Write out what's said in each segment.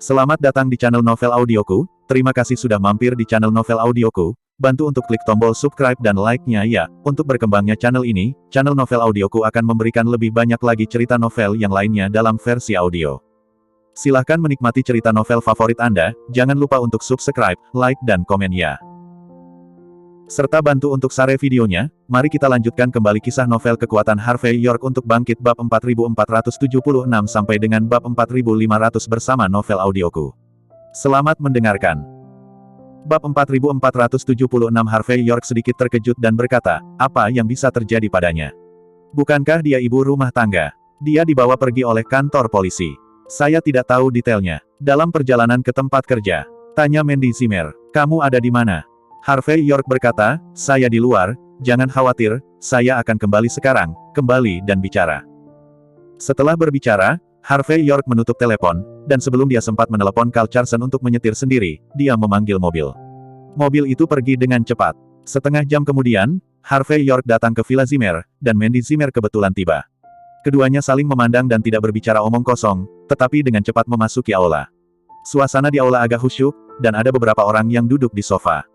Selamat datang di channel Novel Audioku. Terima kasih sudah mampir di channel Novel Audioku. Bantu untuk klik tombol subscribe dan like-nya ya. Untuk berkembangnya channel ini, channel Novel Audioku akan memberikan lebih banyak lagi cerita novel yang lainnya dalam versi audio. Silahkan menikmati cerita novel favorit Anda, jangan lupa untuk subscribe, like dan komen ya. Serta bantu untuk share videonya. Mari kita lanjutkan kembali kisah novel kekuatan Harvey York untuk bangkit bab 4476 sampai dengan bab 4500 bersama Novel Audioku. Selamat mendengarkan. Bab 4476 Harvey York sedikit terkejut dan berkata, apa yang bisa terjadi padanya? Bukankah dia ibu rumah tangga? Dia dibawa pergi oleh kantor polisi. Saya tidak tahu detailnya. Dalam perjalanan ke tempat kerja. Tanya Mandy Zimmer, kamu ada di mana? Harvey York berkata, saya di luar, jangan khawatir, saya akan kembali sekarang, kembali dan bicara. Setelah berbicara, Harvey York menutup telepon, dan sebelum dia sempat menelepon Carl Carson untuk menyetir sendiri, dia memanggil mobil. Mobil itu pergi dengan cepat. Setengah jam kemudian, Harvey York datang ke Villa Zimmer, dan Mandy Zimmer kebetulan tiba. Keduanya saling memandang dan tidak berbicara omong kosong, tetapi dengan cepat memasuki aula. Suasana di aula agak khusyuk, dan ada beberapa orang yang duduk di sofa.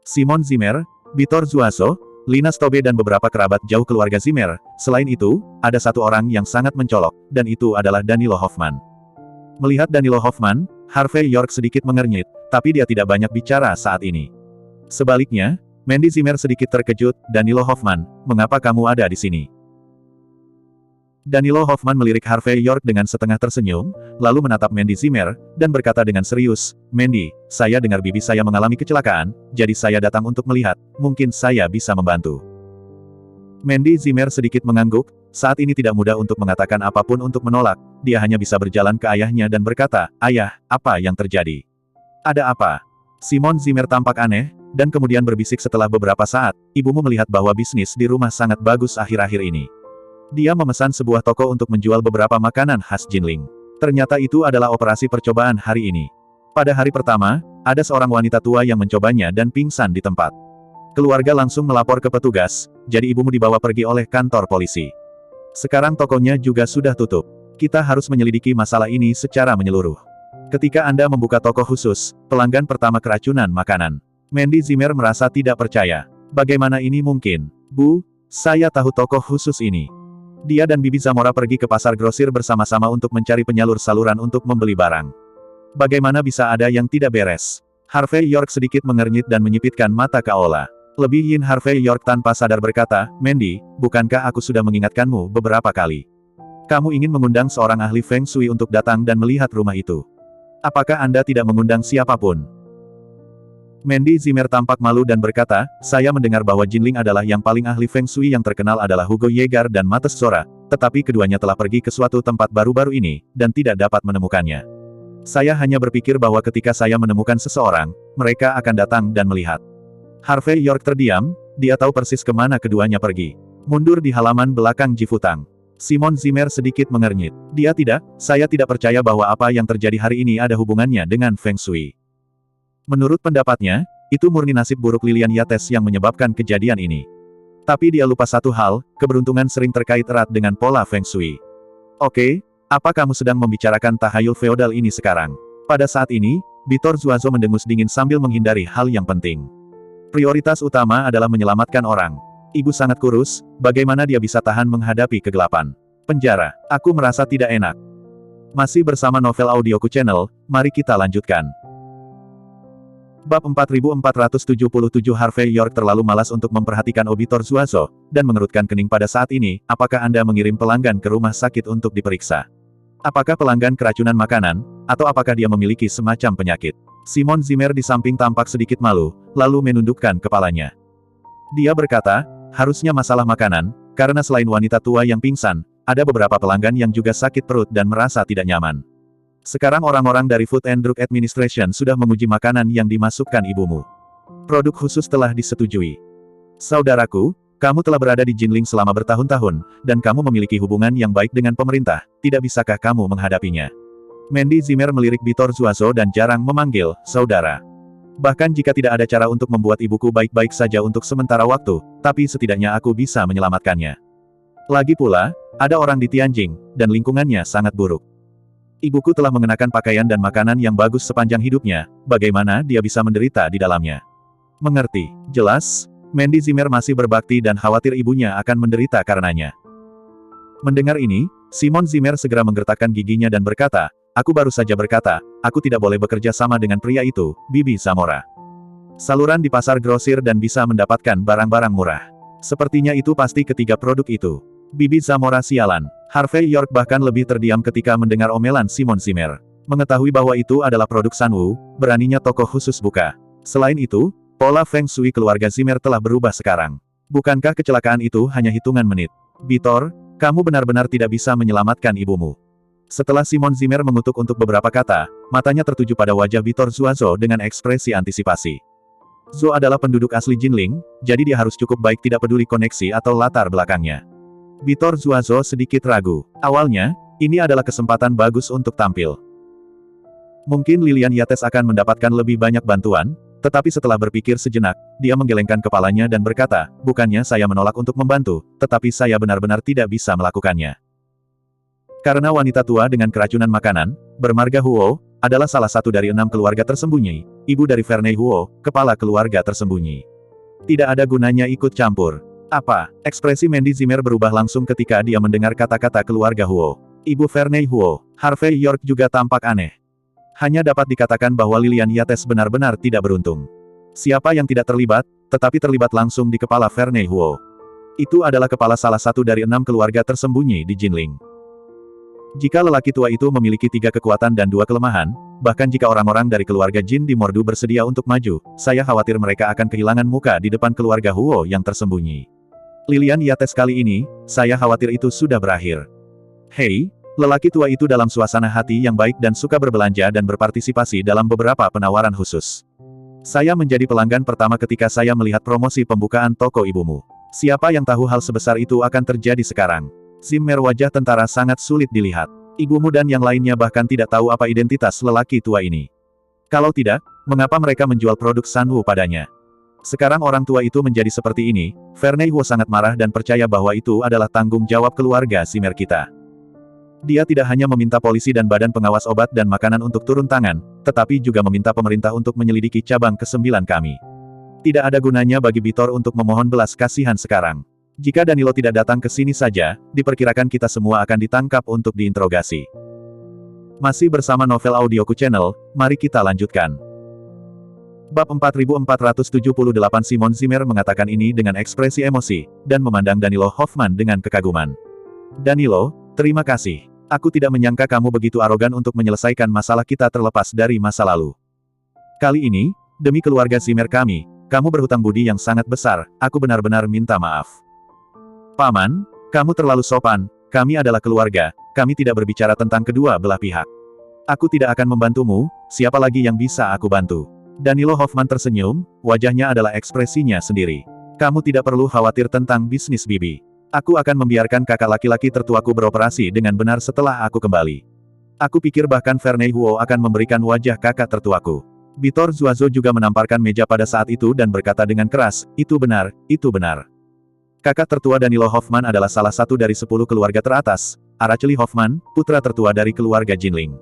Simon Zimmer, Vitor Zuazo, Lina Stobe dan beberapa kerabat jauh keluarga Zimmer. Selain itu, ada satu orang yang sangat mencolok, dan itu adalah Danilo Hoffman. Melihat Danilo Hoffman, Harvey York sedikit mengernyit, tapi dia tidak banyak bicara saat ini. Sebaliknya, Mandy Zimmer sedikit terkejut, Danilo Hoffman, mengapa kamu ada di sini? Danilo Hoffman melirik Harvey York dengan setengah tersenyum, lalu menatap Mandy Zimmer, dan berkata dengan serius, Mandy, saya dengar bibi saya mengalami kecelakaan, jadi saya datang untuk melihat, mungkin saya bisa membantu. Mandy Zimmer sedikit mengangguk, saat ini tidak mudah untuk mengatakan apapun untuk menolak, dia hanya bisa berjalan ke ayahnya dan berkata, ayah, apa yang terjadi? Ada apa? Simon Zimmer tampak aneh, dan kemudian berbisik setelah beberapa saat, ibumu melihat bahwa bisnis di rumah sangat bagus akhir-akhir ini. Dia memesan sebuah toko untuk menjual beberapa makanan khas Jinling. Ternyata itu adalah operasi percobaan hari ini. Pada hari pertama, ada seorang wanita tua yang mencobanya dan pingsan di tempat. Keluarga langsung melapor ke petugas, jadi ibumu dibawa pergi oleh kantor polisi. Sekarang tokonya juga sudah tutup. Kita harus menyelidiki masalah ini secara menyeluruh. Ketika Anda membuka toko khusus, pelanggan pertama keracunan makanan. Mandy Zimmer merasa tidak percaya. Bagaimana ini mungkin? Bu, saya tahu toko khusus ini. Dia dan Bibi Zamora pergi ke pasar grosir bersama-sama untuk mencari penyalur saluran untuk membeli barang. Bagaimana bisa ada yang tidak beres? Harvey York sedikit mengernyit dan menyipitkan mata ke aula. Lebih Yin Harvey York tanpa sadar berkata, Mandy, bukankah aku sudah mengingatkanmu beberapa kali? Kamu ingin mengundang seorang ahli Feng Shui untuk datang dan melihat rumah itu. Apakah Anda tidak mengundang siapapun? Mandy Zimmer tampak malu dan berkata, saya mendengar bahwa Jinling adalah yang paling ahli Feng Shui yang terkenal adalah Hugo Yeager dan Mates Zora, tetapi keduanya telah pergi ke suatu tempat baru-baru ini, dan tidak dapat menemukannya. Saya hanya berpikir bahwa ketika saya menemukan seseorang, mereka akan datang dan melihat. Harvey York terdiam, dia tahu persis kemana keduanya pergi. Mundur di halaman belakang Jifutang. Simon Zimmer sedikit mengernyit. Saya tidak percaya bahwa apa yang terjadi hari ini ada hubungannya dengan Feng Shui. Menurut pendapatnya, itu murni nasib buruk Lilian Yates yang menyebabkan kejadian ini. Tapi dia lupa satu hal, keberuntungan sering terkait erat dengan pola Feng Shui. Oke, apa kamu sedang membicarakan tahayul feodal ini sekarang? Pada saat ini, Vitor Zuazo mendengus dingin sambil menghindari hal yang penting. Prioritas utama adalah menyelamatkan orang. Ibu sangat kurus, bagaimana dia bisa tahan menghadapi kegelapan? Penjara, aku merasa tidak enak. Masih bersama Novel Audioku Channel, mari kita lanjutkan. Bab 4477 Harvey York terlalu malas untuk memperhatikan Vitor Zuazo, dan mengerutkan kening pada saat ini, apakah Anda mengirim pelanggan ke rumah sakit untuk diperiksa? Apakah pelanggan keracunan makanan, atau apakah dia memiliki semacam penyakit? Simon Zimmer di samping tampak sedikit malu, lalu menundukkan kepalanya. Dia berkata, harusnya masalah makanan, karena selain wanita tua yang pingsan, ada beberapa pelanggan yang juga sakit perut dan merasa tidak nyaman. Sekarang orang-orang dari Food and Drug Administration sudah menguji makanan yang dimasukkan ibumu. Produk khusus telah disetujui. Saudaraku, kamu telah berada di Jinling selama bertahun-tahun, dan kamu memiliki hubungan yang baik dengan pemerintah, tidak bisakah kamu menghadapinya? Mandy Zimmer melirik Bitor Zuazo dan jarang memanggil saudara. Bahkan jika tidak ada cara untuk membuat ibuku baik-baik saja untuk sementara waktu, tapi setidaknya aku bisa menyelamatkannya. Lagi pula, ada orang di Tianjing, dan lingkungannya sangat buruk. Ibuku telah mengenakan pakaian dan makanan yang bagus sepanjang hidupnya, bagaimana dia bisa menderita di dalamnya? Mengerti, jelas, Mandy Zimmer masih berbakti dan khawatir ibunya akan menderita karenanya. Mendengar ini, Simon Zimmer segera menggertakkan giginya dan berkata, aku baru saja berkata, aku tidak boleh bekerja sama dengan pria itu, Bibi Zamora. Saluran di pasar grosir dan bisa mendapatkan barang-barang murah. Sepertinya itu pasti ketiga produk itu. Bibi Zamora sialan. Harvey York bahkan lebih terdiam ketika mendengar omelan Simon Zimmer. Mengetahui bahwa itu adalah produk Sanwu, beraninya toko khusus buka. Selain itu, pola Feng Shui keluarga Zimmer telah berubah sekarang. Bukankah kecelakaan itu hanya hitungan menit? Bitor, kamu benar-benar tidak bisa menyelamatkan ibumu. Setelah Simon Zimmer mengutuk untuk beberapa kata, matanya tertuju pada wajah Bitor Zuazo dengan ekspresi antisipasi. Zhou adalah penduduk asli Jinling, jadi dia harus cukup baik tidak peduli koneksi atau latar belakangnya. Bitor Zuazo sedikit ragu. Awalnya, ini adalah kesempatan bagus untuk tampil. Mungkin Lilian Yates akan mendapatkan lebih banyak bantuan, tetapi setelah berpikir sejenak, dia menggelengkan kepalanya dan berkata, bukannya saya menolak untuk membantu, tetapi saya benar-benar tidak bisa melakukannya. Karena wanita tua dengan keracunan makanan, bermarga Huo, adalah salah satu dari 6 keluarga tersembunyi, ibu dari Vernei Huo, kepala keluarga tersembunyi. Tidak ada gunanya ikut campur. Apa? Ekspresi Mandy Zimmer berubah langsung ketika dia mendengar kata-kata keluarga Huo. Ibu Vernei Huo, Harvey York juga tampak aneh. Hanya dapat dikatakan bahwa Lilian Yates benar-benar tidak beruntung. Siapa yang tidak terlibat, tetapi terlibat langsung di kepala Vernei Huo. Itu adalah kepala salah satu dari 6 keluarga tersembunyi di Jinling. Jika lelaki tua itu memiliki 3 kekuatan dan 2 kelemahan, bahkan jika orang-orang dari keluarga Jin di Mordu bersedia untuk maju, saya khawatir mereka akan kehilangan muka di depan keluarga Huo yang tersembunyi. Lilian Yates kali ini, saya khawatir itu sudah berakhir. Hei, lelaki tua itu dalam suasana hati yang baik dan suka berbelanja dan berpartisipasi dalam beberapa penawaran khusus. Saya menjadi pelanggan pertama ketika saya melihat promosi pembukaan toko ibumu. Siapa yang tahu hal sebesar itu akan terjadi sekarang? Zimmer wajah tentara sangat sulit dilihat. Ibumu dan yang lainnya bahkan tidak tahu apa identitas lelaki tua ini. Kalau tidak, mengapa mereka menjual produk Sanwu padanya? Sekarang orang tua itu menjadi seperti ini, Vernei Huo sangat marah dan percaya bahwa itu adalah tanggung jawab keluarga Zimmer kita. Dia tidak hanya meminta polisi dan badan pengawas obat dan makanan untuk turun tangan, tetapi juga meminta pemerintah untuk menyelidiki cabang ke-9 kami. Tidak ada gunanya bagi Bitor untuk memohon belas kasihan sekarang. Jika Danilo tidak datang ke sini saja, diperkirakan kita semua akan ditangkap untuk diinterogasi. Masih bersama novel audioku channel, mari kita lanjutkan. Bab 4478 Simon Zimmer mengatakan ini dengan ekspresi emosi, dan memandang Danilo Hoffman dengan kekaguman. Danilo, terima kasih. Aku tidak menyangka kamu begitu arogan untuk menyelesaikan masalah kita terlepas dari masa lalu. Kali ini, demi keluarga Zimmer kami, kamu berhutang budi yang sangat besar, aku benar-benar minta maaf. Paman, kamu terlalu sopan, kami adalah keluarga, kami tidak berbicara tentang kedua belah pihak. Aku tidak akan membantumu, siapa lagi yang bisa aku bantu? Danilo Hoffman tersenyum, wajahnya adalah ekspresinya sendiri. Kamu tidak perlu khawatir tentang bisnis Bibi. Aku akan membiarkan kakak laki-laki tertuaku beroperasi dengan benar setelah aku kembali. Aku pikir bahkan Vernei Huo akan memberikan wajah kakak tertuaku. Bitor Zuazo juga menamparkan meja pada saat itu dan berkata dengan keras, itu benar, itu benar. Kakak tertua Danilo Hoffman adalah salah satu dari 10 keluarga teratas, Araceli Hoffman, putra tertua dari keluarga Jinling.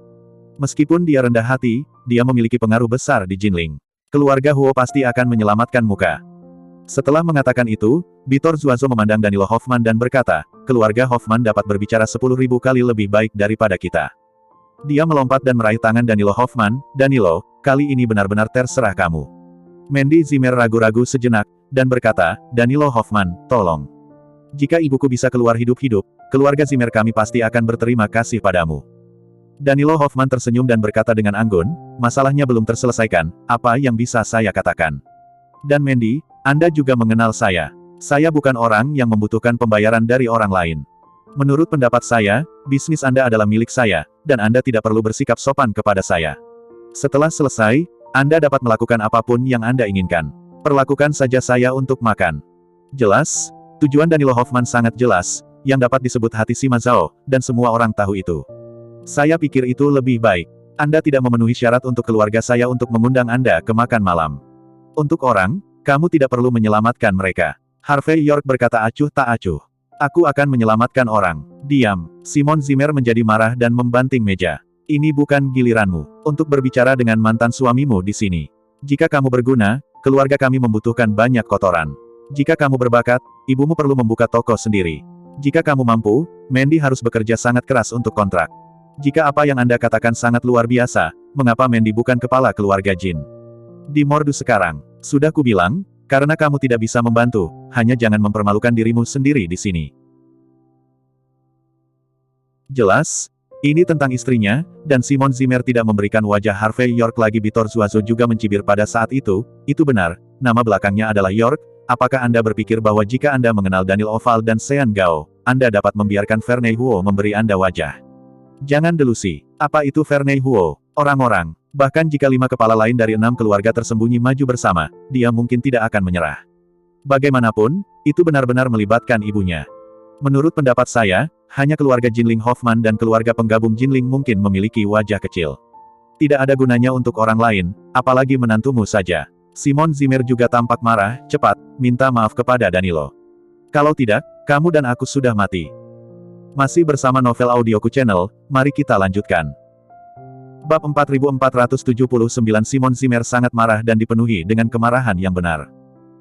Meskipun dia rendah hati, dia memiliki pengaruh besar di Jinling. Keluarga Huo pasti akan menyelamatkan muka. Setelah mengatakan itu, Bitor Zuazo memandang Danilo Hoffman dan berkata, keluarga Hoffman dapat berbicara 10.000 kali lebih baik daripada kita. Dia melompat dan meraih tangan Danilo Hoffman, Danilo, kali ini benar-benar terserah kamu. Mandy Zimmer ragu-ragu sejenak, dan berkata, Danilo Hoffman, tolong. Jika ibuku bisa keluar hidup-hidup, keluarga Zimmer kami pasti akan berterima kasih padamu. Danilo Hoffman tersenyum dan berkata dengan anggun, masalahnya belum terselesaikan, apa yang bisa saya katakan? Dan Mandy, Anda juga mengenal saya. Saya bukan orang yang membutuhkan pembayaran dari orang lain. Menurut pendapat saya, bisnis Anda adalah milik saya, dan Anda tidak perlu bersikap sopan kepada saya. Setelah selesai, Anda dapat melakukan apapun yang Anda inginkan. Perlakukan saja saya untuk makan. Jelas? Tujuan Danilo Hoffman sangat jelas, yang dapat disebut hati Sima Zhao, dan semua orang tahu itu. Saya pikir itu lebih baik. Anda tidak memenuhi syarat untuk keluarga saya untuk mengundang Anda ke makan malam. Untuk orang, kamu tidak perlu menyelamatkan mereka. Harvey York berkata acuh tak acuh. Aku akan menyelamatkan orang. Diam. Simon Zimmer menjadi marah dan membanting meja. Ini bukan giliranmu untuk berbicara dengan mantan suamimu di sini. Jika kamu berguna, keluarga kami membutuhkan banyak kotoran. Jika kamu berbakat, ibumu perlu membuka toko sendiri. Jika kamu mampu, Mandy harus bekerja sangat keras untuk kontrak. Jika apa yang Anda katakan sangat luar biasa, mengapa Mandy bukan kepala keluarga Jin? Di Mordu sekarang, sudah kubilang, karena kamu tidak bisa membantu, hanya jangan mempermalukan dirimu sendiri di sini. Jelas, ini tentang istrinya, dan Simon Zimmer tidak memberikan wajah Harvey York lagi. Bitor Zuazo juga mencibir pada saat itu benar, nama belakangnya adalah York. Apakah Anda berpikir bahwa jika Anda mengenal Daniel Oval dan Sean Gao, Anda dapat membiarkan Vernei Huo memberi Anda wajah? Jangan delusi. Apa itu Vernei Huo? Orang-orang, bahkan jika 5 kepala lain dari 6 keluarga tersembunyi maju bersama, dia mungkin tidak akan menyerah. Bagaimanapun, itu benar-benar melibatkan ibunya. Menurut pendapat saya, hanya keluarga Jinling Hoffman dan keluarga penggabung Jinling mungkin memiliki wajah kecil. Tidak ada gunanya untuk orang lain, apalagi menantumu saja. Simon Zimmer juga tampak marah. Cepat, minta maaf kepada Danilo. Kalau tidak, kamu dan aku sudah mati. Masih bersama Novel Audioku Channel, mari kita lanjutkan. Bab 4479. Simon Zimmer sangat marah dan dipenuhi dengan kemarahan yang benar.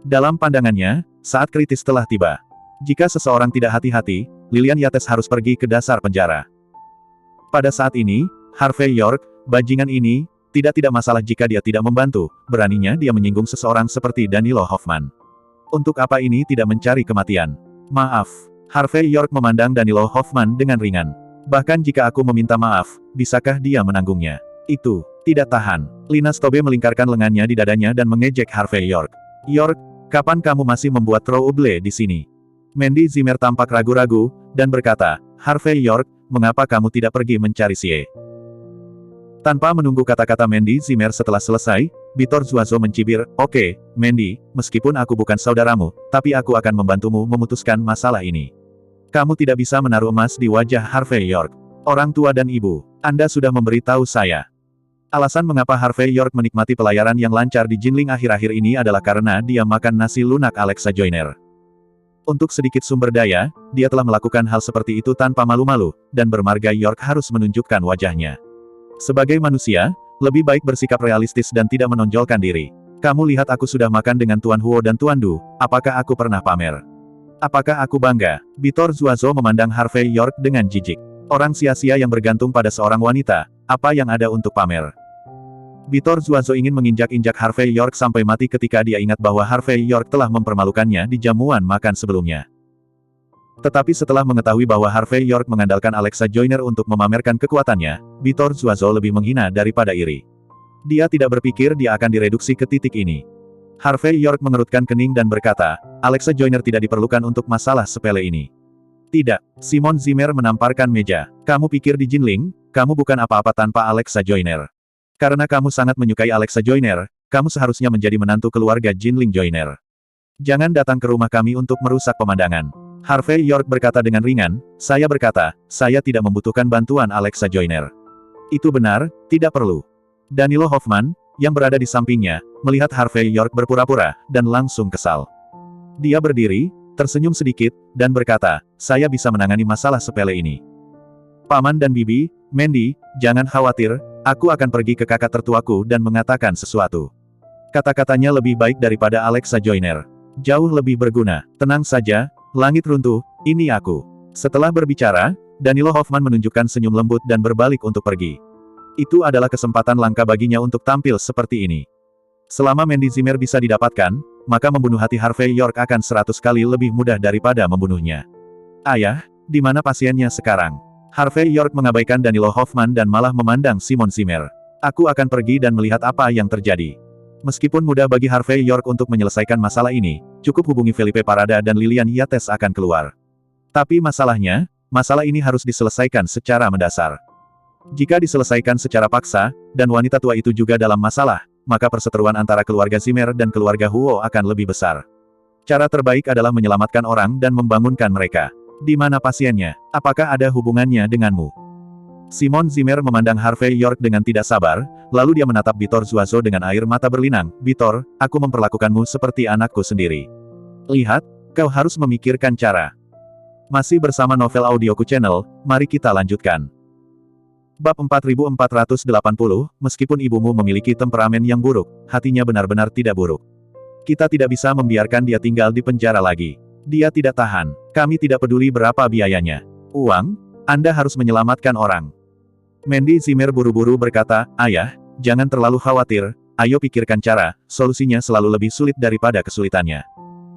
Dalam pandangannya, saat kritis telah tiba. Jika seseorang tidak hati-hati, Lilian Yates harus pergi ke dasar penjara. Pada saat ini, Harvey York, bajingan ini, tidak masalah jika dia tidak membantu, beraninya dia menyinggung seseorang seperti Danilo Hoffman. Untuk apa ini tidak mencari kematian? Maaf. Harvey York memandang Danilo Hoffman dengan ringan. Bahkan jika aku meminta maaf, bisakah dia menanggungnya? Itu tidak tahan. Lina Stobe melingkarkan lengannya di dadanya dan mengejek Harvey York. York, kapan kamu masih membuat trouble di sini? Mandy Zimmer tampak ragu-ragu, dan berkata, Harvey York, mengapa kamu tidak pergi mencari Sie? Tanpa menunggu kata-kata Mandy Zimmer setelah selesai, Bitor Zuazo mencibir, Oke, Mandy, meskipun aku bukan saudaramu, tapi aku akan membantumu memutuskan masalah ini. Kamu tidak bisa menaruh emas di wajah Harvey York. Orang tua dan ibu, Anda sudah memberitahu saya. Alasan mengapa Harvey York menikmati pelayaran yang lancar di Jinling akhir-akhir ini adalah karena dia makan nasi lunak Alexa Joyner. Untuk sedikit sumber daya, dia telah melakukan hal seperti itu tanpa malu-malu, dan bermarga York harus menunjukkan wajahnya. Sebagai manusia, lebih baik bersikap realistis dan tidak menonjolkan diri. Kamu lihat aku sudah makan dengan Tuan Huo dan Tuan Du, apakah aku pernah pamer? Apakah aku bangga? Bitor Zuazo memandang Harvey York dengan jijik. Orang sia-sia yang bergantung pada seorang wanita, apa yang ada untuk pamer? Bitor Zuazo ingin menginjak-injak Harvey York sampai mati ketika dia ingat bahwa Harvey York telah mempermalukannya di jamuan makan sebelumnya. Tetapi setelah mengetahui bahwa Harvey York mengandalkan Alexa Joyner untuk memamerkan kekuatannya, Bitor Zuazo lebih menghina daripada iri. Dia tidak berpikir dia akan direduksi ke titik ini. Harvey York mengerutkan kening dan berkata, Alexa Joyner tidak diperlukan untuk masalah sepele ini. Tidak, Simon Zimmer menamparkan meja. Kamu pikir di Jinling, kamu bukan apa-apa tanpa Alexa Joyner. Karena kamu sangat menyukai Alexa Joyner, kamu seharusnya menjadi menantu keluarga Jinling Joyner. Jangan datang ke rumah kami untuk merusak pemandangan. Harvey York berkata dengan ringan, saya berkata, saya tidak membutuhkan bantuan Alexa Joyner. Itu benar, tidak perlu. Danilo Hoffman, yang berada di sampingnya, melihat Harvey York berpura-pura, dan langsung kesal. Dia berdiri, tersenyum sedikit, dan berkata, saya bisa menangani masalah sepele ini. Paman dan Bibi, Mandy, jangan khawatir, aku akan pergi ke kakak tertuaku dan mengatakan sesuatu. Kata-katanya lebih baik daripada Alexa Joyner. Jauh lebih berguna. Tenang saja, langit runtuh, ini aku. Setelah berbicara, Danilo Hoffman menunjukkan senyum lembut dan berbalik untuk pergi. Itu adalah kesempatan langka baginya untuk tampil seperti ini. Selama Mandy Zimmer bisa didapatkan, maka membunuh hati Harvey York akan 100 kali lebih mudah daripada membunuhnya. Ayah, di mana pasiennya sekarang? Harvey York mengabaikan Danilo Hoffman dan malah memandang Simon Zimmer. Aku akan pergi dan melihat apa yang terjadi. Meskipun mudah bagi Harvey York untuk menyelesaikan masalah ini, cukup hubungi Felipe Parada dan Lilian Yates akan keluar. Tapi masalahnya, masalah ini harus diselesaikan secara mendasar. Jika diselesaikan secara paksa, dan wanita tua itu juga dalam masalah, maka perseteruan antara keluarga Zimmer dan keluarga Huo akan lebih besar. Cara terbaik adalah menyelamatkan orang dan membangunkan mereka. Di mana pasiennya? Apakah ada hubungannya denganmu? Simon Zimmer memandang Harvey York dengan tidak sabar, lalu dia menatap Bitor Zuazo dengan air mata berlinang. Bitor, aku memperlakukanmu seperti anakku sendiri. Lihat, kau harus memikirkan cara. Masih bersama novel audioku channel, mari kita lanjutkan. Bab 4480, meskipun ibumu memiliki temperamen yang buruk, hatinya benar-benar tidak buruk. Kita tidak bisa membiarkan dia tinggal di penjara lagi. Dia tidak tahan. Kami tidak peduli berapa biayanya. Uang? Anda harus menyelamatkan orang. Mandy Zimmer buru-buru berkata, Ayah, jangan terlalu khawatir, ayo pikirkan cara, solusinya selalu lebih sulit daripada kesulitannya.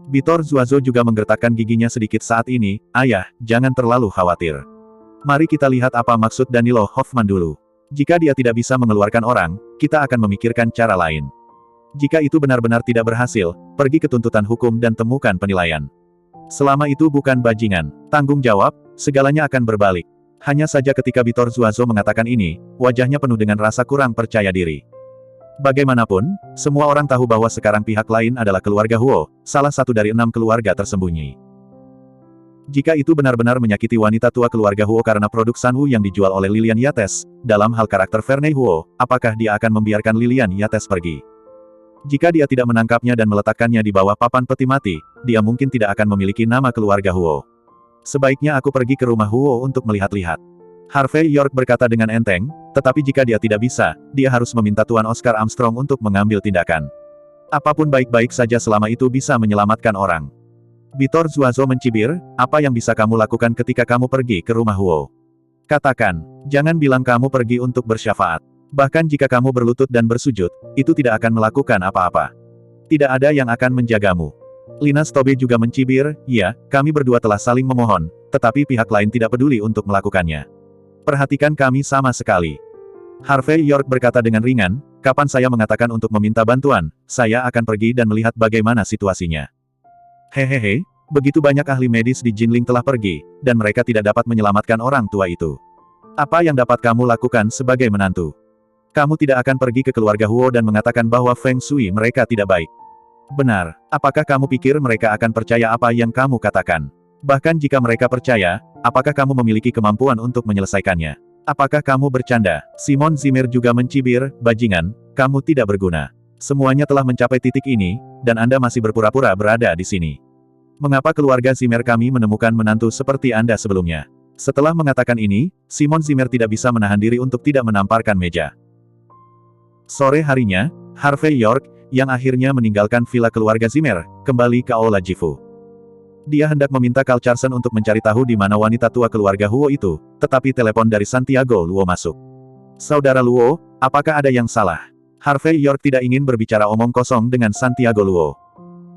Bitor Zuazo juga menggertakkan giginya sedikit saat ini, Ayah, jangan terlalu khawatir. Mari kita lihat apa maksud Danilo Hoffman dulu. Jika dia tidak bisa mengeluarkan orang, kita akan memikirkan cara lain. Jika itu benar-benar tidak berhasil, pergi ke tuntutan hukum dan temukan penilaian. Selama itu bukan bajingan, tanggung jawab, segalanya akan berbalik. Hanya saja ketika Bitor Zuazo mengatakan ini, wajahnya penuh dengan rasa kurang percaya diri. Bagaimanapun, semua orang tahu bahwa sekarang pihak lain adalah keluarga Huo, salah satu dari 6 keluarga tersembunyi. Jika itu benar-benar menyakiti wanita tua keluarga Huo karena produk Sanwu yang dijual oleh Lilian Yates, dalam hal karakter Vernei Huo, apakah dia akan membiarkan Lilian Yates pergi? Jika dia tidak menangkapnya dan meletakkannya di bawah papan peti mati, dia mungkin tidak akan memiliki nama keluarga Huo. Sebaiknya aku pergi ke rumah Huo untuk melihat-lihat. Harvey York berkata dengan enteng, tetapi jika dia tidak bisa, dia harus meminta Tuan Oscar Armstrong untuk mengambil tindakan. Apapun baik-baik saja selama itu bisa menyelamatkan orang. Bitor Zuazo mencibir, apa yang bisa kamu lakukan ketika kamu pergi ke rumah Huo? Katakan, jangan bilang kamu pergi untuk bersyafaat. Bahkan jika kamu berlutut dan bersujud, itu tidak akan melakukan apa-apa. Tidak ada yang akan menjagamu. Lina Stobe juga mencibir, ya, kami berdua telah saling memohon, tetapi pihak lain tidak peduli untuk melakukannya. Perhatikan kami sama sekali. Harvey York berkata dengan ringan, kapan saya mengatakan untuk meminta bantuan, saya akan pergi dan melihat bagaimana situasinya. Hehehe, begitu banyak ahli medis di Jinling telah pergi, dan mereka tidak dapat menyelamatkan orang tua itu. Apa yang dapat kamu lakukan sebagai menantu? Kamu tidak akan pergi ke keluarga Huo dan mengatakan bahwa Feng Shui mereka tidak baik. Benar, apakah kamu pikir mereka akan percaya apa yang kamu katakan? Bahkan jika mereka percaya, apakah kamu memiliki kemampuan untuk menyelesaikannya? Apakah kamu bercanda? Simon Zimmer juga mencibir, bajingan, kamu tidak berguna. Semuanya telah mencapai titik ini, dan Anda masih berpura-pura berada di sini. Mengapa keluarga Zimmer kami menemukan menantu seperti Anda sebelumnya? Setelah mengatakan ini, Simon Zimmer tidak bisa menahan diri untuk tidak menamparkan meja. Sore harinya, Harvey York, yang akhirnya meninggalkan villa keluarga Zimmer, kembali ke Aula Jifu. Dia hendak meminta Carl Charson untuk mencari tahu di mana wanita tua keluarga Huo itu, tetapi telepon dari Santiago Luo masuk. Saudara Luo, apakah ada yang salah? Harvey York tidak ingin berbicara omong kosong dengan Santiago Luo.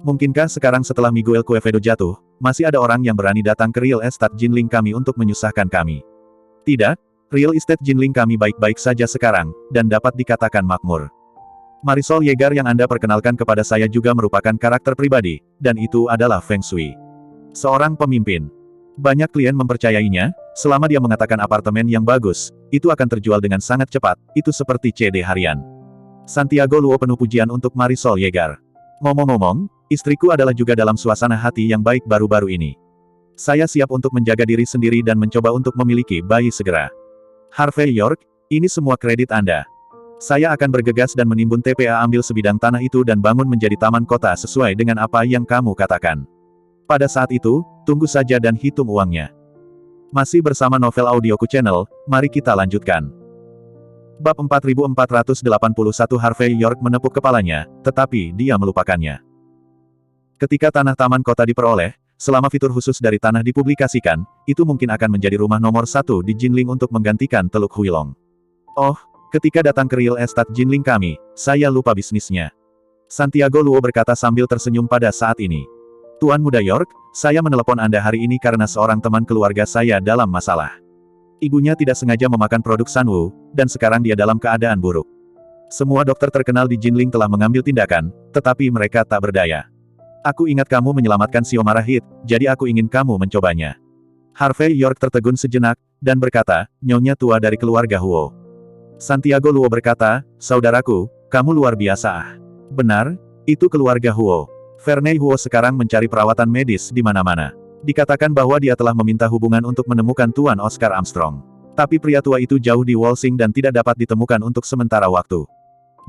Mungkinkah sekarang setelah Miguel Quevedo jatuh, masih ada orang yang berani datang ke real estate Jinling kami untuk menyusahkan kami? Tidak, real estate Jinling kami baik-baik saja sekarang, dan dapat dikatakan makmur. Marisol Yeager yang Anda perkenalkan kepada saya juga merupakan karakter pribadi, dan itu adalah Feng Shui. Seorang pemimpin. Banyak klien mempercayainya, selama dia mengatakan apartemen yang bagus, itu akan terjual dengan sangat cepat, itu seperti CD harian. Santiago Luo penuh pujian untuk Marisol Yeager. Ngomong-ngomong, istriku adalah juga dalam suasana hati yang baik baru-baru ini. Saya siap untuk menjaga diri sendiri dan mencoba untuk memiliki bayi segera. Harvey York, ini semua kredit Anda. Saya akan bergegas dan menimbun TPA ambil sebidang tanah itu dan bangun menjadi taman kota sesuai dengan apa yang kamu katakan. Pada saat itu, tunggu saja dan hitung uangnya. Masih bersama novel audioku channel, mari kita lanjutkan. Bab 4481 Harvey York menepuk kepalanya, tetapi dia melupakannya. Ketika tanah taman kota diperoleh, selama fitur khusus dari tanah dipublikasikan, itu mungkin akan menjadi rumah nomor 1 di Jinling untuk menggantikan Teluk Huilong. Oh, ketika datang ke real estate Jinling kami, saya lupa bisnisnya. Santiago Luo berkata sambil tersenyum pada saat ini. Tuan Muda York, saya menelepon Anda hari ini karena seorang teman keluarga saya dalam masalah. Ibunya tidak sengaja memakan produk Sanwu, dan sekarang dia dalam keadaan buruk. Semua dokter terkenal di Jinling telah mengambil tindakan, tetapi mereka tak berdaya. Aku ingat kamu menyelamatkan Xiomara Hit, jadi aku ingin kamu mencobanya. Harvey York tertegun sejenak, dan berkata, Nyonya tua dari keluarga Huo. Santiago Luo berkata, saudaraku, kamu luar biasa. Benar, itu keluarga Huo. Vernei Huo sekarang mencari perawatan medis di mana-mana. Dikatakan bahwa dia telah meminta hubungan untuk menemukan Tuan Oscar Armstrong. Tapi pria tua itu jauh di Wolsing dan tidak dapat ditemukan untuk sementara waktu.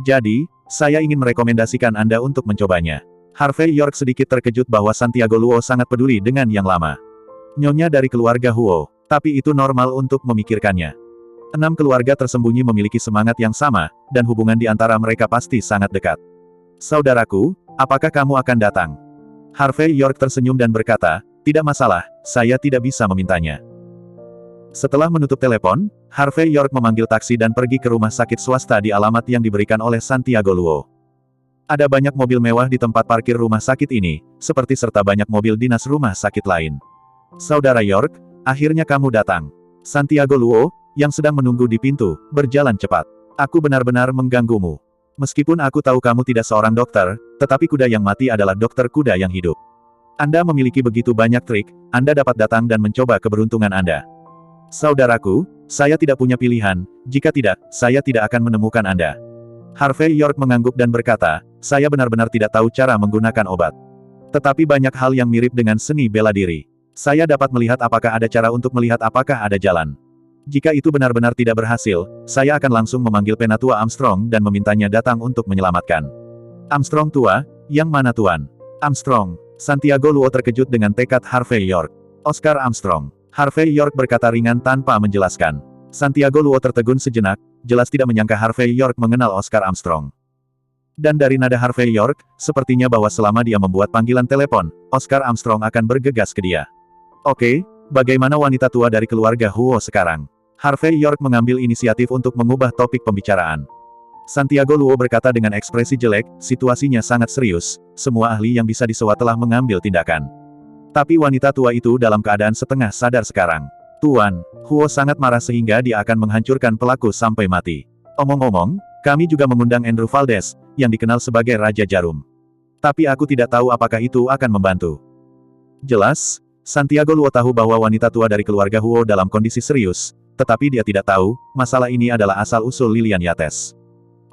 Jadi, saya ingin merekomendasikan Anda untuk mencobanya. Harvey York sedikit terkejut bahwa Santiago Luo sangat peduli dengan yang lama. Nyonya dari keluarga Huo, tapi itu normal untuk memikirkannya. 6 keluarga tersembunyi memiliki semangat yang sama, dan hubungan di antara mereka pasti sangat dekat. Saudaraku, apakah kamu akan datang? Harvey York tersenyum dan berkata, tidak masalah, saya tidak bisa memintanya. Setelah menutup telepon, Harvey York memanggil taksi dan pergi ke rumah sakit swasta di alamat yang diberikan oleh Santiago Luo. Ada banyak mobil mewah di tempat parkir rumah sakit ini, seperti serta banyak mobil dinas rumah sakit lain. Saudara York, akhirnya kamu datang. Santiago Luo, yang sedang menunggu di pintu, berjalan cepat. Aku benar-benar mengganggumu. Meskipun aku tahu kamu tidak seorang dokter, tetapi kuda yang mati adalah dokter kuda yang hidup. Anda memiliki begitu banyak trik, Anda dapat datang dan mencoba keberuntungan Anda. Saudaraku, saya tidak punya pilihan, jika tidak, saya tidak akan menemukan Anda. Harvey York mengangguk dan berkata, saya benar-benar tidak tahu cara menggunakan obat. Tetapi banyak hal yang mirip dengan seni bela diri. Saya dapat melihat apakah ada cara untuk melihat apakah ada jalan. Jika itu benar-benar tidak berhasil, saya akan langsung memanggil Penatua Armstrong dan memintanya datang untuk menyelamatkan. Armstrong tua, yang mana tuan? Armstrong. Santiago Luo terkejut dengan tekad Harvey York. Oscar Armstrong. Harvey York berkata ringan tanpa menjelaskan. Santiago Luo tertegun sejenak, jelas tidak menyangka Harvey York mengenal Oscar Armstrong. Dan dari nada Harvey York, sepertinya bahwa selama dia membuat panggilan telepon, Oscar Armstrong akan bergegas ke dia. Oke, bagaimana wanita tua dari keluarga Huo sekarang? Harvey York mengambil inisiatif untuk mengubah topik pembicaraan. Santiago Luo berkata dengan ekspresi jelek, situasinya sangat serius, semua ahli yang bisa disewa telah mengambil tindakan. Tapi wanita tua itu dalam keadaan setengah sadar sekarang. Tuan, Huo sangat marah sehingga dia akan menghancurkan pelaku sampai mati. Omong-omong, kami juga mengundang Andrew Valdez, yang dikenal sebagai Raja Jarum. Tapi aku tidak tahu apakah itu akan membantu. Jelas, Santiago Luo tahu bahwa wanita tua dari keluarga Huo dalam kondisi serius, tetapi dia tidak tahu, masalah ini adalah asal-usul Lilian Yates.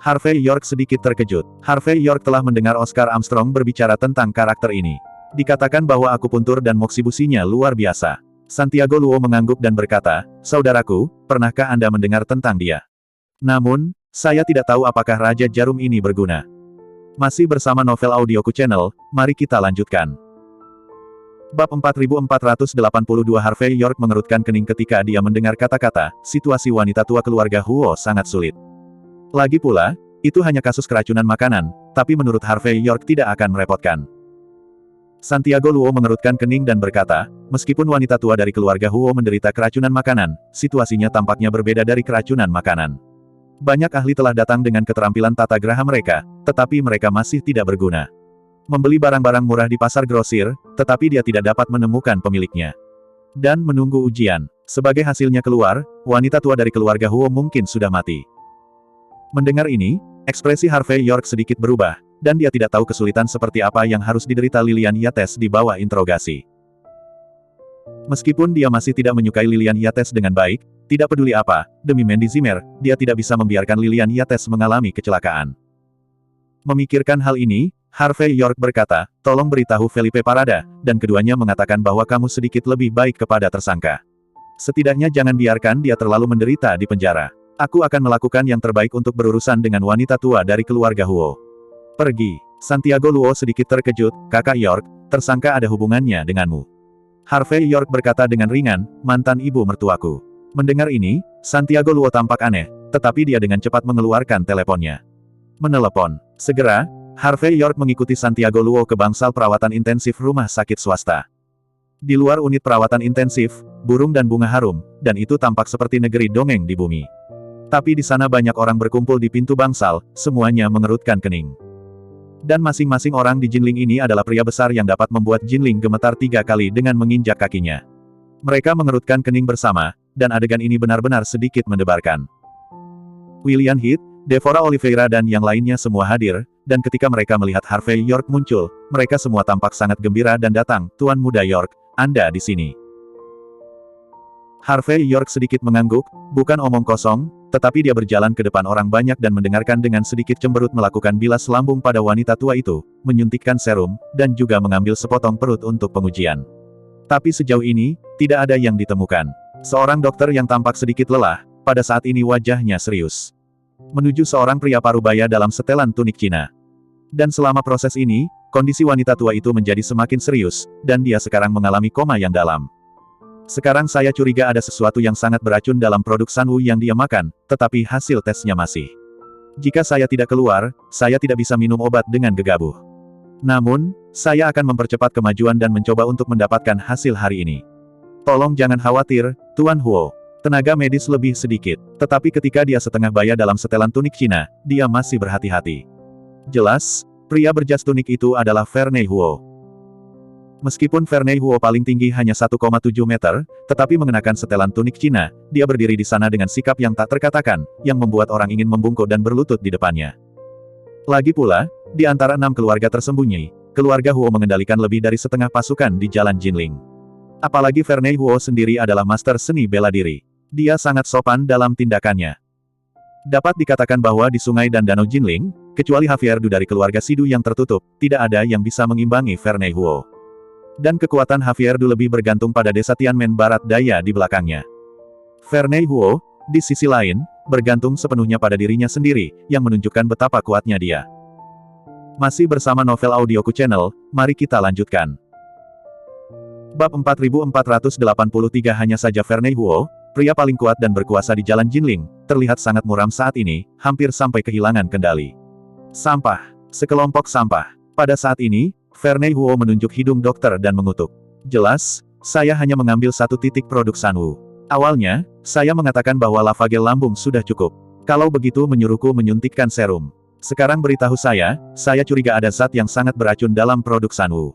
Harvey York sedikit terkejut. Harvey York telah mendengar Oscar Armstrong berbicara tentang karakter ini. Dikatakan bahwa akupuntur dan moksibusinya luar biasa. Santiago Luo mengangguk dan berkata, saudaraku, pernahkah Anda mendengar tentang dia? Namun, saya tidak tahu apakah Raja Jarum ini berguna. Masih bersama novel audioku channel, mari kita lanjutkan. Bab 4482 Harvey York mengerutkan kening ketika dia mendengar kata-kata, situasi wanita tua keluarga Huo sangat sulit. Lagi pula, itu hanya kasus keracunan makanan, tapi menurut Harvey York tidak akan merepotkan. Santiago Luo mengerutkan kening dan berkata, meskipun wanita tua dari keluarga Huo menderita keracunan makanan, situasinya tampaknya berbeda dari keracunan makanan. Banyak ahli telah datang dengan keterampilan tata geraha mereka, tetapi mereka masih tidak berguna. Membeli barang-barang murah di pasar grosir, tetapi dia tidak dapat menemukan pemiliknya. Dan menunggu ujian. Sebagai hasilnya keluar, wanita tua dari keluarga Huo mungkin sudah mati. Mendengar ini, ekspresi Harvey York sedikit berubah, dan dia tidak tahu kesulitan seperti apa yang harus diderita Lilian Yates di bawah interogasi. Meskipun dia masih tidak menyukai Lilian Yates dengan baik, tidak peduli apa, demi Mandy Zimmer, dia tidak bisa membiarkan Lilian Yates mengalami kecelakaan. Memikirkan hal ini, Harvey York berkata, tolong beritahu Felipe Parada, dan keduanya mengatakan bahwa kamu sedikit lebih baik kepada tersangka. Setidaknya jangan biarkan dia terlalu menderita di penjara. Aku akan melakukan yang terbaik untuk berurusan dengan wanita tua dari keluarga Huo. Pergi. Santiago Luo sedikit terkejut, kakak York, tersangka ada hubungannya denganmu. Harvey York berkata dengan ringan, mantan ibu mertuaku. Mendengar ini, Santiago Luo tampak aneh, tetapi dia dengan cepat mengeluarkan teleponnya. Menelepon. Segera, Harvey York mengikuti Santiago Luo ke bangsal perawatan intensif rumah sakit swasta. Di luar unit perawatan intensif, burung dan bunga harum, dan itu tampak seperti negeri dongeng di bumi. Tapi di sana banyak orang berkumpul di pintu bangsal, semuanya mengerutkan kening. Dan masing-masing orang di Jinling ini adalah pria besar yang dapat membuat Jinling gemetar 3 kali dengan menginjak kakinya. Mereka mengerutkan kening bersama, dan adegan ini benar-benar sedikit mendebarkan. William Heath, Devora Oliveira dan yang lainnya semua hadir, dan ketika mereka melihat Harvey York muncul, mereka semua tampak sangat gembira dan datang, Tuan Muda York, Anda di sini. Harvey York sedikit mengangguk, bukan omong kosong, tetapi dia berjalan ke depan orang banyak dan mendengarkan dengan sedikit cemberut melakukan bilas lambung pada wanita tua itu, menyuntikkan serum, dan juga mengambil sepotong perut untuk pengujian. Tapi sejauh ini, tidak ada yang ditemukan. Seorang dokter yang tampak sedikit lelah, pada saat ini wajahnya serius. Menuju seorang pria parubaya dalam setelan tunik Cina. Dan selama proses ini, kondisi wanita tua itu menjadi semakin serius, dan dia sekarang mengalami koma yang dalam. Sekarang saya curiga ada sesuatu yang sangat beracun dalam produk Sanwu yang dia makan, tetapi hasil tesnya masih. Jika saya tidak keluar, saya tidak bisa minum obat dengan gegabah. Namun, saya akan mempercepat kemajuan dan mencoba untuk mendapatkan hasil hari ini. Tolong jangan khawatir, Tuan Huo. Tenaga medis lebih sedikit, tetapi ketika dia setengah baya dalam setelan tunik Cina, dia masih berhati-hati. Jelas, pria berjas tunik itu adalah Vernei Huo. Meskipun Vernei Huo paling tinggi hanya 1,7 meter, tetapi mengenakan setelan tunik Cina, dia berdiri di sana dengan sikap yang tak terkatakan, yang membuat orang ingin membungkuk dan berlutut di depannya. Lagi pula, di antara 6 keluarga tersembunyi, keluarga Huo mengendalikan lebih dari setengah pasukan di Jalan Jinling. Apalagi Vernei Huo sendiri adalah master seni bela diri. Dia sangat sopan dalam tindakannya. Dapat dikatakan bahwa di sungai dan danau Jinling, kecuali Havierdu dari keluarga Sidu yang tertutup, tidak ada yang bisa mengimbangi Vernei Huo. Dan kekuatan Havierdu lebih bergantung pada desa Tianmen Barat Daya di belakangnya. Vernei Huo, di sisi lain, bergantung sepenuhnya pada dirinya sendiri, yang menunjukkan betapa kuatnya dia. Masih bersama novel audioku channel, mari kita lanjutkan. Bab 4483 hanya saja Vernei Huo, pria paling kuat dan berkuasa di Jalan Jinling, terlihat sangat muram saat ini, hampir sampai kehilangan kendali. Sampah. Sekelompok sampah. Pada saat ini, Vernei Huo menunjuk hidung dokter dan mengutuk. Jelas, saya hanya mengambil satu titik produk Sanwu. Awalnya, saya mengatakan bahwa lavagel lambung sudah cukup. Kalau begitu menyuruhku menyuntikkan serum. Sekarang beritahu saya curiga ada zat yang sangat beracun dalam produk Sanwu.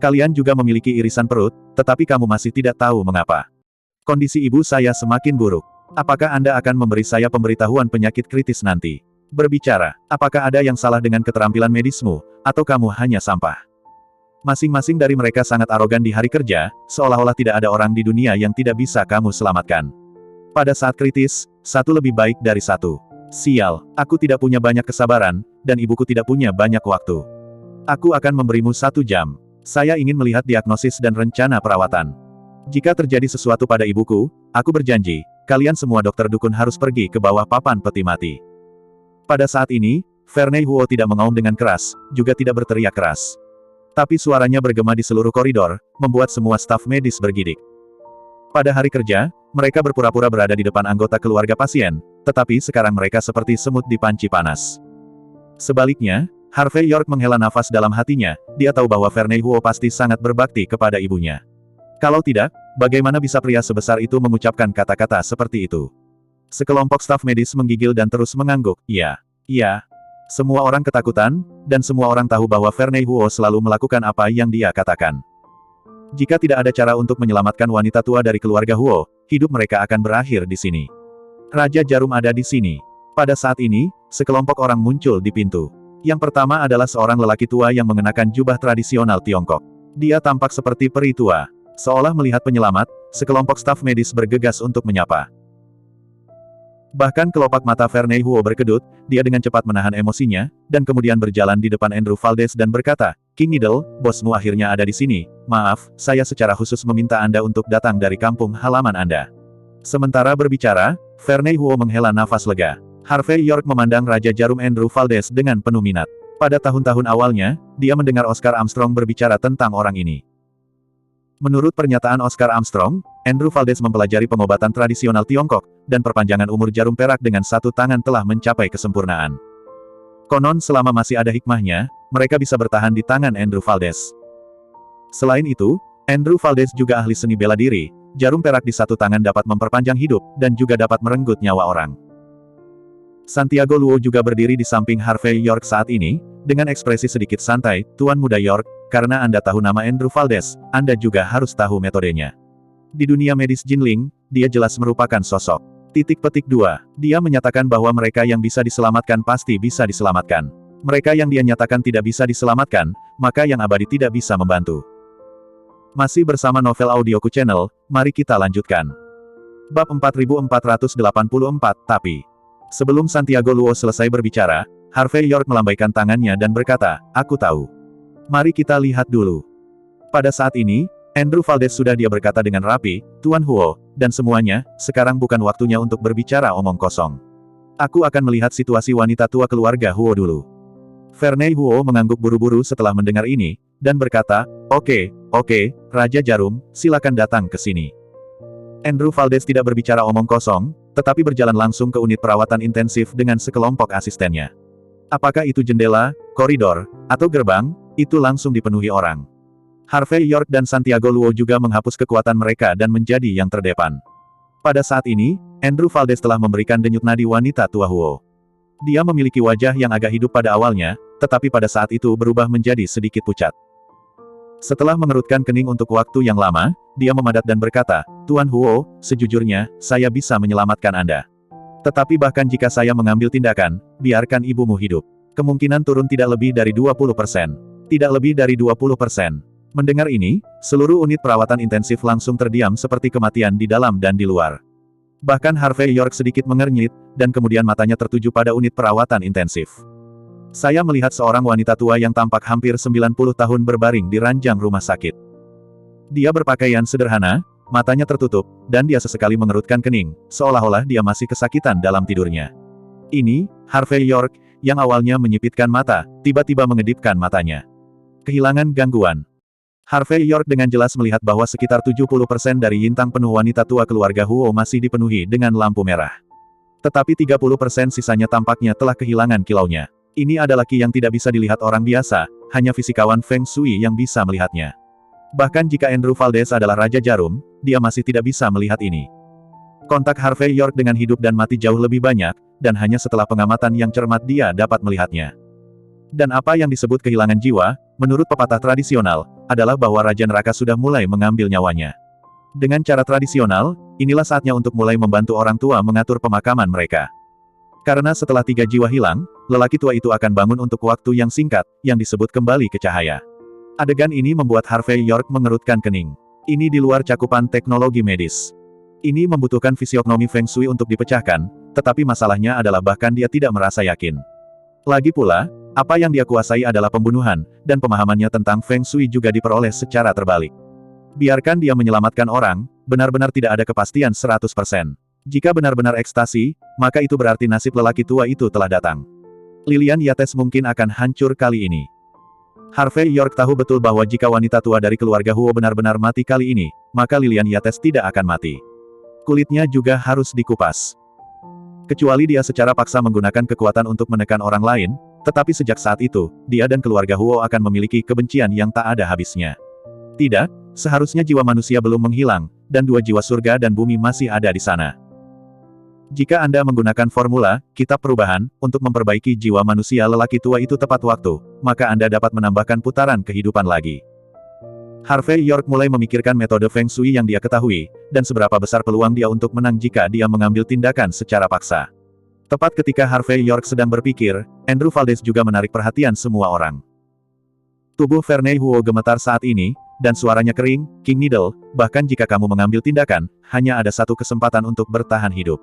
Kalian juga memiliki irisan perut, tetapi kamu masih tidak tahu mengapa. Kondisi ibu saya semakin buruk. Apakah Anda akan memberi saya pemberitahuan penyakit kritis nanti? Berbicara, apakah ada yang salah dengan keterampilan medismu, atau kamu hanya sampah? Masing-masing dari mereka sangat arogan di hari kerja, seolah-olah tidak ada orang di dunia yang tidak bisa kamu selamatkan. Pada saat kritis, satu lebih baik dari satu. Sial, aku tidak punya banyak kesabaran, dan ibuku tidak punya banyak waktu. Aku akan memberimu 1 jam. Saya ingin melihat diagnosis dan rencana perawatan. Jika terjadi sesuatu pada ibuku, aku berjanji, kalian semua dokter dukun harus pergi ke bawah papan peti mati. Pada saat ini, Vernei Huo tidak mengaum dengan keras, juga tidak berteriak keras. Tapi suaranya bergema di seluruh koridor, membuat semua staf medis bergidik. Pada hari kerja, mereka berpura-pura berada di depan anggota keluarga pasien, tetapi sekarang mereka seperti semut di panci panas. Sebaliknya, Harvey York menghela nafas dalam hatinya, dia tahu bahwa Vernei Huo pasti sangat berbakti kepada ibunya. Kalau tidak, bagaimana bisa pria sebesar itu mengucapkan kata-kata seperti itu? Sekelompok staf medis menggigil dan terus mengangguk, iya. Semua orang ketakutan, dan semua orang tahu bahwa Vernei Huo selalu melakukan apa yang dia katakan. Jika tidak ada cara untuk menyelamatkan wanita tua dari keluarga Huo, hidup mereka akan berakhir di sini. Raja Jarum ada di sini. Pada saat ini, sekelompok orang muncul di pintu. Yang pertama adalah seorang lelaki tua yang mengenakan jubah tradisional Tiongkok. Dia tampak seperti peri tua. Seolah melihat penyelamat, sekelompok staf medis bergegas untuk menyapa. Bahkan kelopak mata Vernei Huo berkedut, dia dengan cepat menahan emosinya, dan kemudian berjalan di depan Andrew Valdez dan berkata, King Needle, bosmu akhirnya ada di sini. Maaf, saya secara khusus meminta Anda untuk datang dari kampung halaman Anda. Sementara berbicara, Vernei Huo menghela nafas lega. Harvey York memandang Raja Jarum Andrew Valdez dengan penuh minat. Pada tahun-tahun awalnya, dia mendengar Oscar Armstrong berbicara tentang orang ini. Menurut pernyataan Oscar Armstrong, Andrew Valdez mempelajari pengobatan tradisional Tiongkok, dan perpanjangan umur jarum perak dengan 1 tangan telah mencapai kesempurnaan. Konon selama masih ada hikmahnya, mereka bisa bertahan di tangan Andrew Valdez. Selain itu, Andrew Valdez juga ahli seni bela diri, jarum perak di 1 tangan dapat memperpanjang hidup, dan juga dapat merenggut nyawa orang. Santiago Luo juga berdiri di samping Harvey York saat ini, dengan ekspresi sedikit santai, Tuan Muda York, karena Anda tahu nama Andrew Valdez, Anda juga harus tahu metodenya. Di dunia medis Jinling, dia jelas merupakan sosok. Titik petik 2. Dia menyatakan bahwa mereka yang bisa diselamatkan pasti bisa diselamatkan. Mereka yang dia nyatakan tidak bisa diselamatkan, maka yang abadi tidak bisa membantu. Masih bersama novel audioku channel, mari kita lanjutkan. Bab 4484, tapi. Sebelum Santiago Luo selesai berbicara, Harvey York melambaikan tangannya dan berkata, aku tahu. Mari kita lihat dulu. Pada saat ini, Andrew Valdez, sudah, dia berkata dengan rapi, Tuan Huo, dan semuanya, sekarang bukan waktunya untuk berbicara omong kosong. Aku akan melihat situasi wanita tua keluarga Huo dulu. Vernei Huo mengangguk buru-buru setelah mendengar ini, dan berkata, oke, Raja Jarum, silakan datang ke sini. Andrew Valdez tidak berbicara omong kosong, tetapi berjalan langsung ke unit perawatan intensif dengan sekelompok asistennya. Apakah itu jendela, koridor, atau gerbang, itu langsung dipenuhi orang. Harvey York dan Santiago Luo juga menghapus kekuatan mereka dan menjadi yang terdepan. Pada saat ini, Andrew Valdez telah memberikan denyut nadi wanita tua Huo. Dia memiliki wajah yang agak hidup pada awalnya, tetapi pada saat itu berubah menjadi sedikit pucat. Setelah mengerutkan kening untuk waktu yang lama, dia memadat dan berkata, Tuan Huo, sejujurnya, saya bisa menyelamatkan Anda. Tetapi bahkan jika saya mengambil tindakan, biarkan ibumu hidup. Kemungkinan turun tidak lebih dari 20%. Tidak lebih dari 20%. Mendengar ini, seluruh unit perawatan intensif langsung terdiam seperti kematian di dalam dan di luar. Bahkan Harvey York sedikit mengernyit, dan kemudian matanya tertuju pada unit perawatan intensif. Saya melihat seorang wanita tua yang tampak hampir 90 tahun berbaring di ranjang rumah sakit. Dia berpakaian sederhana, matanya tertutup, dan dia sesekali mengerutkan kening, seolah-olah dia masih kesakitan dalam tidurnya. Ini, Harvey York, yang awalnya menyipitkan mata, tiba-tiba mengedipkan matanya. Kehilangan gangguan. Harvey York dengan jelas melihat bahwa sekitar 70% dari yintang penuh wanita tua keluarga Huo masih dipenuhi dengan lampu merah. Tetapi 30% sisanya tampaknya telah kehilangan kilaunya. Ini adalah ki yang tidak bisa dilihat orang biasa, hanya fisikawan Feng Shui yang bisa melihatnya. Bahkan jika Andrew Valdez adalah Raja Jarum, dia masih tidak bisa melihat ini. Kontak Harvey York dengan hidup dan mati jauh lebih banyak, dan hanya setelah pengamatan yang cermat dia dapat melihatnya. Dan apa yang disebut kehilangan jiwa, menurut pepatah tradisional, adalah bahwa Raja Neraka sudah mulai mengambil nyawanya. Dengan cara tradisional, inilah saatnya untuk mulai membantu orang tua mengatur pemakaman mereka. Karena setelah 3 jiwa hilang, lelaki tua itu akan bangun untuk waktu yang singkat, yang disebut kembali ke cahaya. Adegan ini membuat Harvey York mengerutkan kening. Ini di luar cakupan teknologi medis. Ini membutuhkan fisiognomi Feng Shui untuk dipecahkan, tetapi masalahnya adalah bahkan dia tidak merasa yakin. Lagi pula, apa yang dia kuasai adalah pembunuhan, dan pemahamannya tentang Feng Shui juga diperoleh secara terbalik. Biarkan dia menyelamatkan orang, benar-benar tidak ada kepastian 100%. Jika benar-benar ekstasi, maka itu berarti nasib lelaki tua itu telah datang. Lilian Yates mungkin akan hancur kali ini. Harvey York tahu betul bahwa jika wanita tua dari keluarga Huo benar-benar mati kali ini, maka Lilian Yates tidak akan mati. Kulitnya juga harus dikupas. Kecuali dia secara paksa menggunakan kekuatan untuk menekan orang lain, tetapi sejak saat itu, dia dan keluarga Huo akan memiliki kebencian yang tak ada habisnya. Tidak, seharusnya jiwa manusia belum menghilang, dan 2 jiwa surga dan bumi masih ada di sana. Jika Anda menggunakan formula, kitab perubahan, untuk memperbaiki jiwa manusia lelaki tua itu tepat waktu, maka Anda dapat menambahkan putaran kehidupan lagi. Harvey York mulai memikirkan metode Feng Shui yang dia ketahui, dan seberapa besar peluang dia untuk menang jika dia mengambil tindakan secara paksa. Tepat ketika Harvey York sedang berpikir, Andrew Valdez juga menarik perhatian semua orang. Tubuh Vernei Huo gemetar saat ini, dan suaranya kering, King Needle, bahkan jika kamu mengambil tindakan, hanya ada satu kesempatan untuk bertahan hidup.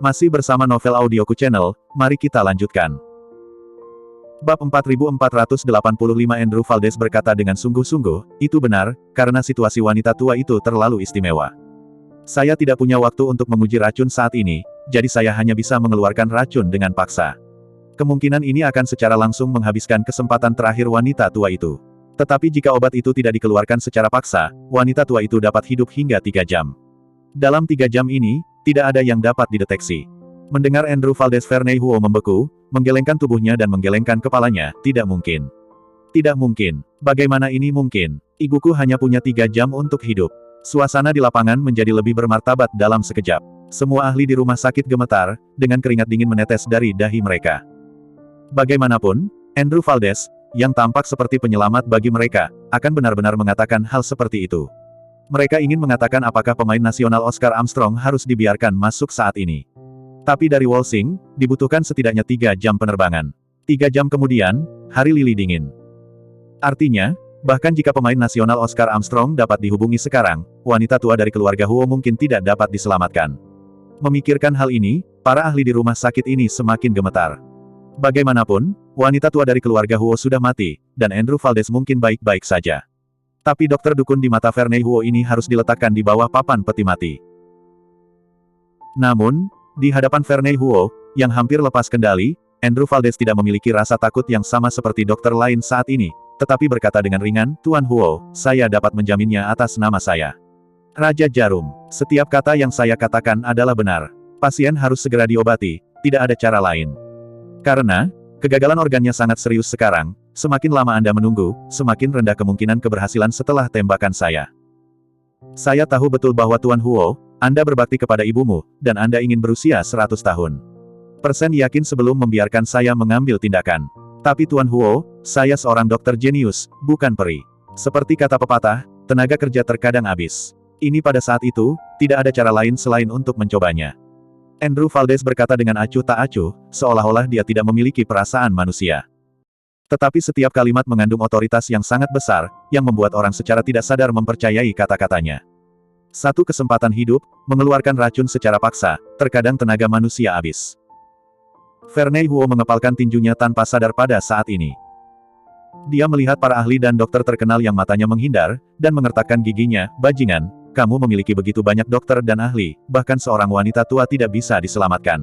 Masih bersama Novel Audioku Channel, mari kita lanjutkan. Bab 4485 Andrew Valdez berkata dengan sungguh-sungguh, itu benar, karena situasi wanita tua itu terlalu istimewa. Saya tidak punya waktu untuk menguji racun saat ini, jadi saya hanya bisa mengeluarkan racun dengan paksa. Kemungkinan ini akan secara langsung menghabiskan kesempatan terakhir wanita tua itu. Tetapi jika obat itu tidak dikeluarkan secara paksa, wanita tua itu dapat hidup hingga 3 jam. Dalam 3 jam ini, tidak ada yang dapat dideteksi. Mendengar Andrew Valdez, Vernei Huo membeku, menggelengkan tubuhnya dan menggelengkan kepalanya, tidak mungkin. Tidak mungkin. Bagaimana ini mungkin? Ibuku hanya punya 3 jam untuk hidup. Suasana di lapangan menjadi lebih bermartabat dalam sekejap. Semua ahli di rumah sakit gemetar, dengan keringat dingin menetes dari dahi mereka. Bagaimanapun, Andrew Valdez, yang tampak seperti penyelamat bagi mereka, akan benar-benar mengatakan hal seperti itu. Mereka ingin mengatakan apakah pemain nasional Oscar Armstrong harus dibiarkan masuk saat ini. Tapi dari Wolsing, dibutuhkan setidaknya 3 jam penerbangan. 3 jam kemudian, hari lili dingin. Artinya, bahkan jika pemain nasional Oscar Armstrong dapat dihubungi sekarang, wanita tua dari keluarga Huo mungkin tidak dapat diselamatkan. Memikirkan hal ini, para ahli di rumah sakit ini semakin gemetar. Bagaimanapun, wanita tua dari keluarga Huo sudah mati, dan Andrew Valdez mungkin baik-baik saja. Tapi dokter dukun di mata Vernei Huo ini harus diletakkan di bawah papan peti mati. Namun, di hadapan Vernei Huo, yang hampir lepas kendali, Andrew Valdez tidak memiliki rasa takut yang sama seperti dokter lain saat ini, tetapi berkata dengan ringan, "Tuan Huo, saya dapat menjaminnya atas nama saya. Raja Jarum, setiap kata yang saya katakan adalah benar. Pasien harus segera diobati, tidak ada cara lain. Karena, kegagalan organnya sangat serius sekarang, semakin lama Anda menunggu, semakin rendah kemungkinan keberhasilan setelah tembakan saya. Saya tahu betul bahwa Tuan Huo, Anda berbakti kepada ibumu, dan Anda ingin berusia 100 tahun. Persen yakin sebelum membiarkan saya mengambil tindakan. Tapi Tuan Huo, saya seorang dokter jenius, bukan peri. Seperti kata pepatah, tenaga kerja terkadang habis. Ini pada saat itu, tidak ada cara lain selain untuk mencobanya." Andrew Valdez berkata dengan acuh tak acuh, seolah-olah dia tidak memiliki perasaan manusia. Tetapi setiap kalimat mengandung otoritas yang sangat besar, yang membuat orang secara tidak sadar mempercayai kata-katanya. Satu kesempatan hidup, mengeluarkan racun secara paksa, terkadang tenaga manusia habis. Vernei Huo mengepalkan tinjunya tanpa sadar pada saat ini. Dia melihat para ahli dan dokter terkenal yang matanya menghindar, dan mengertakkan giginya, "Bajingan, kamu memiliki begitu banyak dokter dan ahli, bahkan seorang wanita tua tidak bisa diselamatkan.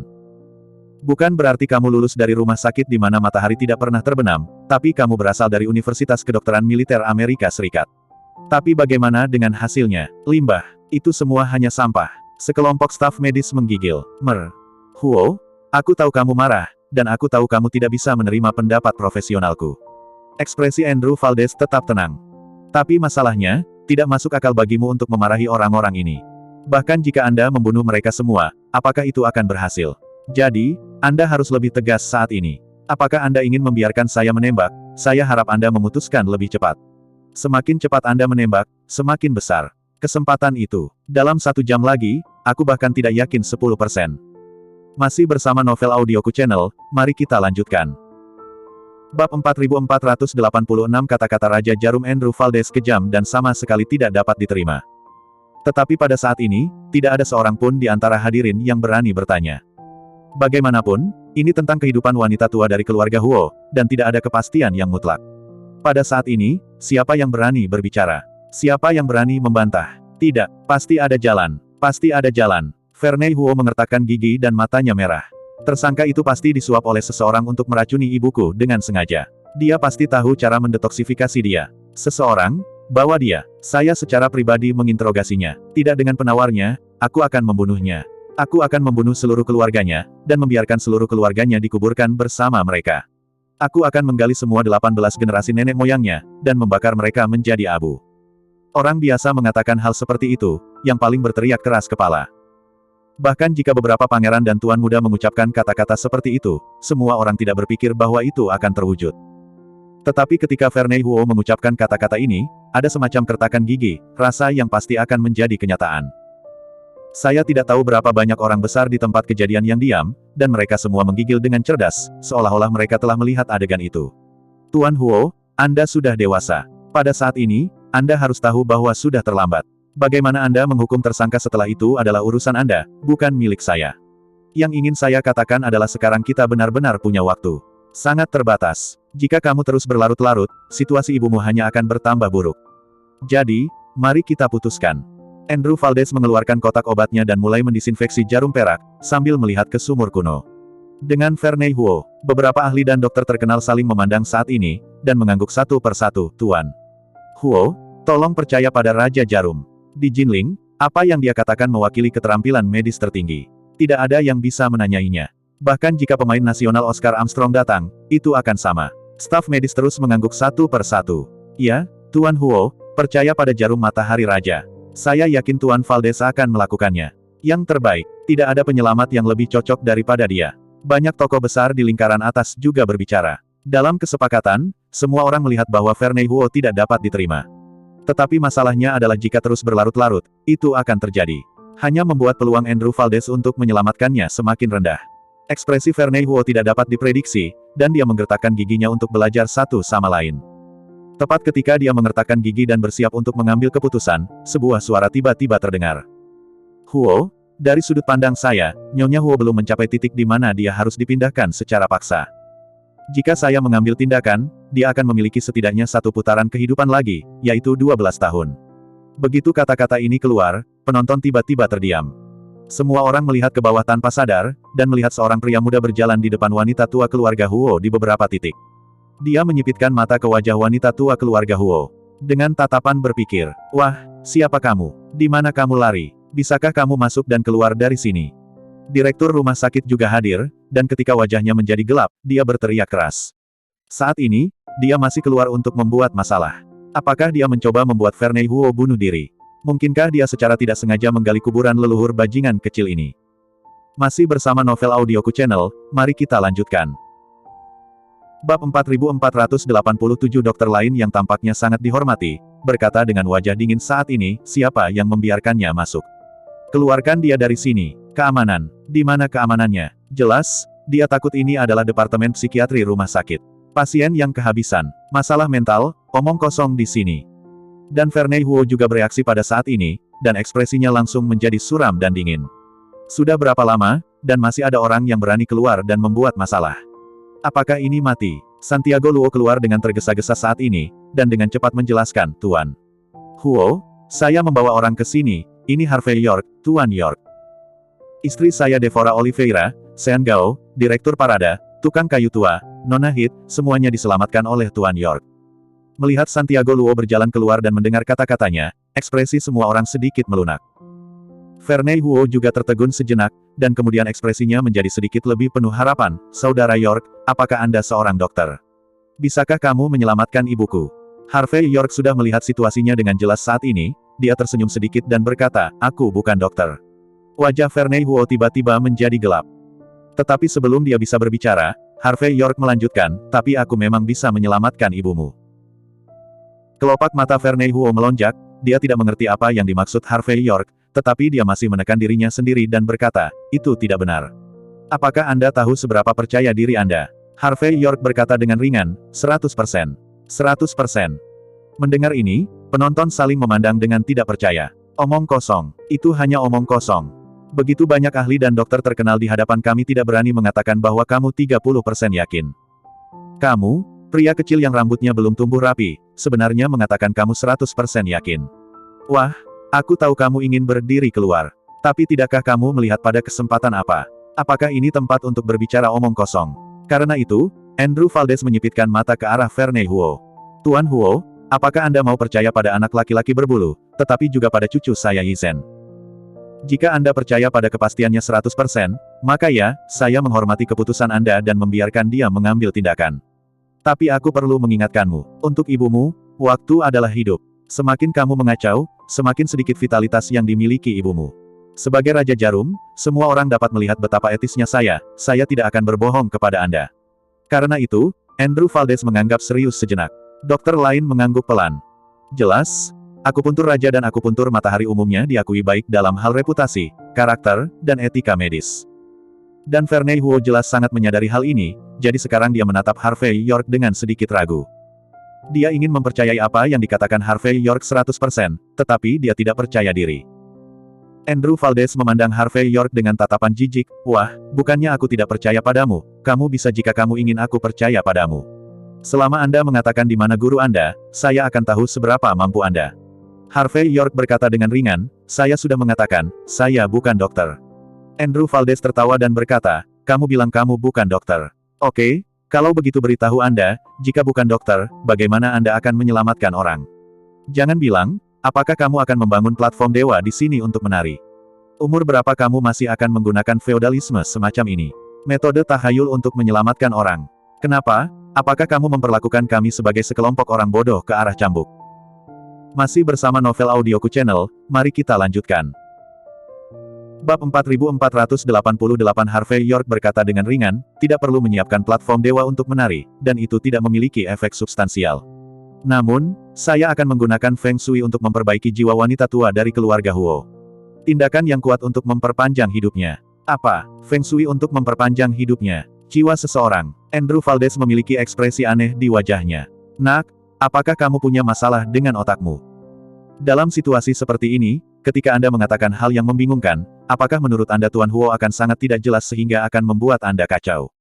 Bukan berarti kamu lulus dari rumah sakit di mana matahari tidak pernah terbenam, tapi kamu berasal dari Universitas Kedokteran Militer Amerika Serikat. Tapi bagaimana dengan hasilnya? Limbah. Itu semua hanya sampah." Sekelompok staf medis menggigil. Huo, aku tahu kamu marah, dan aku tahu kamu tidak bisa menerima pendapat profesionalku." Ekspresi Andrew Valdez tetap tenang. "Tapi masalahnya, tidak masuk akal bagimu untuk memarahi orang-orang ini. Bahkan jika Anda membunuh mereka semua, apakah itu akan berhasil? Jadi, Anda harus lebih tegas saat ini. Apakah Anda ingin membiarkan saya menembak? Saya harap Anda memutuskan lebih cepat. Semakin cepat Anda menembak, semakin besar kesempatan itu. Dalam 1 jam lagi, aku bahkan tidak yakin 10%. Masih bersama Novel Audioku Channel, mari kita lanjutkan. Bab 4486 Kata-kata Raja Jarum. Andrew Valdez kejam dan sama sekali tidak dapat diterima. Tetapi pada saat ini, tidak ada seorang pun di antara hadirin yang berani bertanya. Bagaimanapun, ini tentang kehidupan wanita tua dari keluarga Huo, dan tidak ada kepastian yang mutlak. Pada saat ini, siapa yang berani berbicara? Siapa yang berani membantah? Tidak, pasti ada jalan. Pasti ada jalan. Vernei Huo mengertakkan gigi dan matanya merah. Tersangka itu pasti disuap oleh seseorang untuk meracuni ibuku dengan sengaja. Dia pasti tahu cara mendetoksifikasi dia. Seseorang, bawa dia. Saya secara pribadi menginterogasinya. Tidak dengan penawarnya, aku akan membunuhnya. Aku akan membunuh seluruh keluarganya, dan membiarkan seluruh keluarganya dikuburkan bersama mereka. Aku akan menggali semua 18 generasi nenek moyangnya, dan membakar mereka menjadi abu. Orang biasa mengatakan hal seperti itu, yang paling berteriak keras kepala. Bahkan jika beberapa pangeran dan tuan muda mengucapkan kata-kata seperti itu, semua orang tidak berpikir bahwa itu akan terwujud. Tetapi ketika Vernei Huo mengucapkan kata-kata ini, ada semacam kertakan gigi, rasa yang pasti akan menjadi kenyataan. Saya tidak tahu berapa banyak orang besar di tempat kejadian yang diam, dan mereka semua menggigil dengan cerdas, seolah-olah mereka telah melihat adegan itu. Tuan Huo, Anda sudah dewasa. Pada saat ini, Anda harus tahu bahwa sudah terlambat. Bagaimana Anda menghukum tersangka setelah itu adalah urusan Anda, bukan milik saya. Yang ingin saya katakan adalah sekarang kita benar-benar punya waktu. Sangat terbatas. Jika kamu terus berlarut-larut, situasi ibumu hanya akan bertambah buruk. Jadi, mari kita putuskan. Andrew Valdez mengeluarkan kotak obatnya dan mulai mendisinfeksi jarum perak, sambil melihat ke sumur kuno. Dengan Vernei Huo, beberapa ahli dan dokter terkenal saling memandang saat ini, dan mengangguk satu persatu. Tuan Huo, tolong percaya pada Raja Jarum. Di Jinling, apa yang dia katakan mewakili keterampilan medis tertinggi. Tidak ada yang bisa menanyainya. Bahkan jika pemain nasional Oscar Armstrong datang, itu akan sama. Staf medis terus mengangguk satu persatu. Ya, Tuan Huo, percaya pada jarum matahari Raja. Saya yakin Tuan Valdez akan melakukannya. Yang terbaik, tidak ada penyelamat yang lebih cocok daripada dia. Banyak tokoh besar di lingkaran atas juga berbicara. Dalam kesepakatan, semua orang melihat bahwa Vernei Huo tidak dapat diterima. Tetapi masalahnya adalah jika terus berlarut-larut, itu akan terjadi. Hanya membuat peluang Andrew Valdez untuk menyelamatkannya semakin rendah. Ekspresi Vernei Huo tidak dapat diprediksi, dan dia menggertakkan giginya untuk belajar satu sama lain. Tepat ketika dia mengertakkan gigi dan bersiap untuk mengambil keputusan, sebuah suara tiba-tiba terdengar. Huo, dari sudut pandang saya, Nyonya Huo belum mencapai titik di mana dia harus dipindahkan secara paksa. Jika saya mengambil tindakan, dia akan memiliki setidaknya satu putaran kehidupan lagi, yaitu 12 tahun. Begitu kata-kata ini keluar, penonton tiba-tiba terdiam. Semua orang melihat ke bawah tanpa sadar, dan melihat seorang pria muda berjalan di depan wanita tua keluarga Huo di beberapa titik. Dia menyipitkan mata ke wajah wanita tua keluarga Huo. Dengan tatapan berpikir, "Wah, siapa kamu? Di mana kamu lari? Bisakah kamu masuk dan keluar dari sini?" Direktur rumah sakit juga hadir, dan ketika wajahnya menjadi gelap, dia berteriak keras. Saat ini, dia masih keluar untuk membuat masalah. Apakah dia mencoba membuat Vernei Huo bunuh diri? Mungkinkah dia secara tidak sengaja menggali kuburan leluhur bajingan kecil ini? Masih bersama Novel Audioku Channel, mari kita lanjutkan. Bab 4487. Dokter lain yang tampaknya sangat dihormati, berkata dengan wajah dingin saat ini, siapa yang membiarkannya masuk? Keluarkan dia dari sini. Keamanan. Di mana keamanannya? Jelas, dia takut ini adalah departemen psikiatri rumah sakit. Pasien yang kehabisan. Masalah mental, omong kosong di sini. Dan Vernei Huo juga bereaksi pada saat ini, dan ekspresinya langsung menjadi suram dan dingin. Sudah berapa lama, dan masih ada orang yang berani keluar dan membuat masalah. Apakah ini mati? Santiago Luo keluar dengan tergesa-gesa saat ini, dan dengan cepat menjelaskan, Tuan Huo, saya membawa orang ke sini, ini Harvey York, Tuan York. Istri saya Devora Oliveira, Sean Gao, Direktur Parada, tukang kayu tua, Nona Hit, semuanya diselamatkan oleh Tuan York. Melihat Santiago Luo berjalan keluar dan mendengar kata-katanya, ekspresi semua orang sedikit melunak. Vernei Huo juga tertegun sejenak, dan kemudian ekspresinya menjadi sedikit lebih penuh harapan. Saudara York, apakah Anda seorang dokter? Bisakah kamu menyelamatkan ibuku? Harvey York sudah melihat situasinya dengan jelas saat ini, dia tersenyum sedikit dan berkata, aku bukan dokter. Wajah Vernei Huo tiba-tiba menjadi gelap. Tetapi sebelum dia bisa berbicara, Harvey York melanjutkan, tapi aku memang bisa menyelamatkan ibumu. Kelopak mata Vernei Huo melonjak, dia tidak mengerti apa yang dimaksud Harvey York, tetapi dia masih menekan dirinya sendiri dan berkata, itu tidak benar. Apakah Anda tahu seberapa percaya diri Anda? Harvey York berkata dengan ringan, 100%. 100%. Mendengar ini, penonton saling memandang dengan tidak percaya. Omong kosong. Itu hanya omong kosong. Begitu banyak ahli dan dokter terkenal di hadapan kami tidak berani mengatakan bahwa kamu 30% yakin. Kamu, pria kecil yang rambutnya belum tumbuh rapi, sebenarnya mengatakan kamu 100% yakin. Wah, aku tahu kamu ingin berdiri keluar. Tapi tidakkah kamu melihat pada kesempatan apa? Apakah ini tempat untuk berbicara omong kosong? Karena itu, Andrew Valdez menyipitkan mata ke arah Vernei Huo. Tuan Huo, apakah Anda mau percaya pada anak laki-laki berbulu, tetapi juga pada cucu saya Yizhen? Jika Anda percaya pada kepastiannya 100%, maka ya, saya menghormati keputusan Anda dan membiarkan dia mengambil tindakan. Tapi aku perlu mengingatkanmu, untuk ibumu, waktu adalah hidup. Semakin kamu mengacau, semakin sedikit vitalitas yang dimiliki ibumu. Sebagai Raja Jarum, semua orang dapat melihat betapa etisnya saya tidak akan berbohong kepada Anda. Karena itu, Andrew Valdez menganggap serius sejenak. Dokter lain mengangguk pelan. Jelas, akupuntur raja dan akupuntur matahari umumnya diakui baik dalam hal reputasi, karakter, dan etika medis. Dan Vernei Huo jelas sangat menyadari hal ini, jadi sekarang dia menatap Harvey York dengan sedikit ragu. Dia ingin mempercayai apa yang dikatakan Harvey York 100%, tetapi dia tidak percaya diri. Andrew Valdez memandang Harvey York dengan tatapan jijik, wah, bukannya aku tidak percaya padamu, kamu bisa jika kamu ingin aku percaya padamu. Selama Anda mengatakan di mana guru Anda, saya akan tahu seberapa mampu Anda. Harvey York berkata dengan ringan, saya sudah mengatakan, saya bukan dokter. Andrew Valdez tertawa dan berkata, kamu bilang kamu bukan dokter. Oke, kalau begitu beritahu Anda, jika bukan dokter, bagaimana Anda akan menyelamatkan orang? Jangan bilang, apakah kamu akan membangun platform dewa di sini untuk menari? Umur berapa kamu masih akan menggunakan feodalisme semacam ini? Metode tahayul untuk menyelamatkan orang. Kenapa? Apakah kamu memperlakukan kami sebagai sekelompok orang bodoh ke arah cambuk? Masih bersama Novel Audioku Channel, mari kita lanjutkan. Bab 4488. Harvey York berkata dengan ringan, tidak perlu menyiapkan platform dewa untuk menari, dan itu tidak memiliki efek substansial. Namun, saya akan menggunakan Feng Shui untuk memperbaiki jiwa wanita tua dari keluarga Huo. Tindakan yang kuat untuk memperpanjang hidupnya. Apa? Feng Shui untuk memperpanjang hidupnya. Jiwa seseorang. Andrew Valdez memiliki ekspresi aneh di wajahnya. Nak, apakah kamu punya masalah dengan otakmu? Dalam situasi seperti ini, ketika Anda mengatakan hal yang membingungkan, apakah menurut Anda Tuan Huo akan sangat tidak jelas sehingga akan membuat Anda kacau?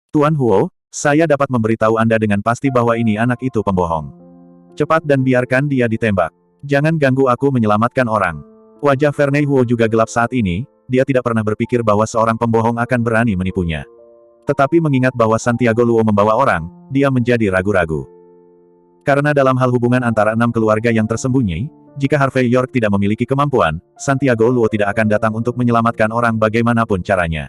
Tuan Huo, saya dapat memberitahu Anda dengan pasti bahwa ini anak itu pembohong. Cepat dan biarkan dia ditembak. Jangan ganggu aku menyelamatkan orang. Wajah Vernei Huo juga gelap saat ini, dia tidak pernah berpikir bahwa seorang pembohong akan berani menipunya. Tetapi mengingat bahwa Santiago Luo membawa orang, dia menjadi ragu-ragu. Karena dalam hal hubungan antara 6 keluarga yang tersembunyi, jika Harvey York tidak memiliki kemampuan, Santiago Luo tidak akan datang untuk menyelamatkan orang bagaimanapun caranya.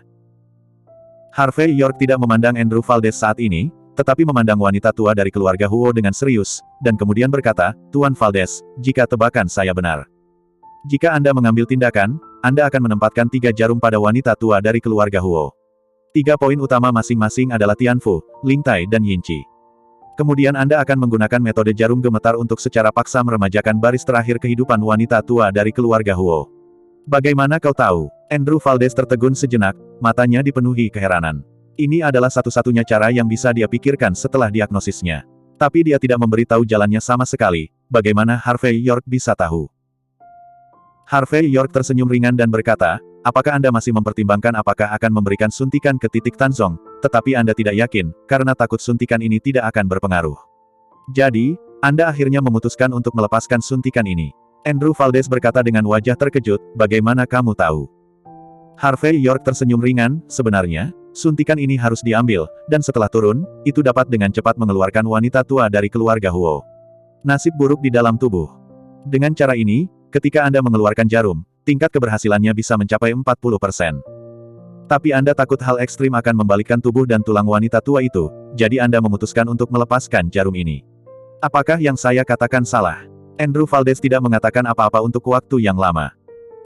Harvey York tidak memandang Andrew Valdez saat ini, tetapi memandang wanita tua dari keluarga Huo dengan serius, dan kemudian berkata, Tuan Valdez, jika tebakan saya benar. Jika Anda mengambil tindakan, Anda akan menempatkan 3 jarum pada wanita tua dari keluarga Huo. 3 poin utama masing-masing adalah Tianfu, Lingtai dan Yinchi. Kemudian Anda akan menggunakan metode jarum gemetar untuk secara paksa meremajakan baris terakhir kehidupan wanita tua dari keluarga Huo. Bagaimana kau tahu? Andrew Valdez tertegun sejenak, matanya dipenuhi keheranan. Ini adalah satu-satunya cara yang bisa dia pikirkan setelah diagnosisnya. Tapi dia tidak memberitahu jalannya sama sekali. Bagaimana Harvey York bisa tahu? Harvey York tersenyum ringan dan berkata, apakah Anda masih mempertimbangkan apakah akan memberikan suntikan ke titik Tanzong, tetapi Anda tidak yakin, karena takut suntikan ini tidak akan berpengaruh. Jadi, Anda akhirnya memutuskan untuk melepaskan suntikan ini. Andrew Valdez berkata dengan wajah terkejut, bagaimana kamu tahu? Harvey York tersenyum ringan, sebenarnya, suntikan ini harus diambil, dan setelah turun, itu dapat dengan cepat mengeluarkan wanita tua dari keluarga Huo. Nasib buruk di dalam tubuh. Dengan cara ini, ketika Anda mengeluarkan jarum, tingkat keberhasilannya bisa mencapai 40%. Tapi Anda takut hal ekstrim akan membalikkan tubuh dan tulang wanita tua itu, jadi Anda memutuskan untuk melepaskan jarum ini. Apakah yang saya katakan salah? Andrew Valdez tidak mengatakan apa-apa untuk waktu yang lama.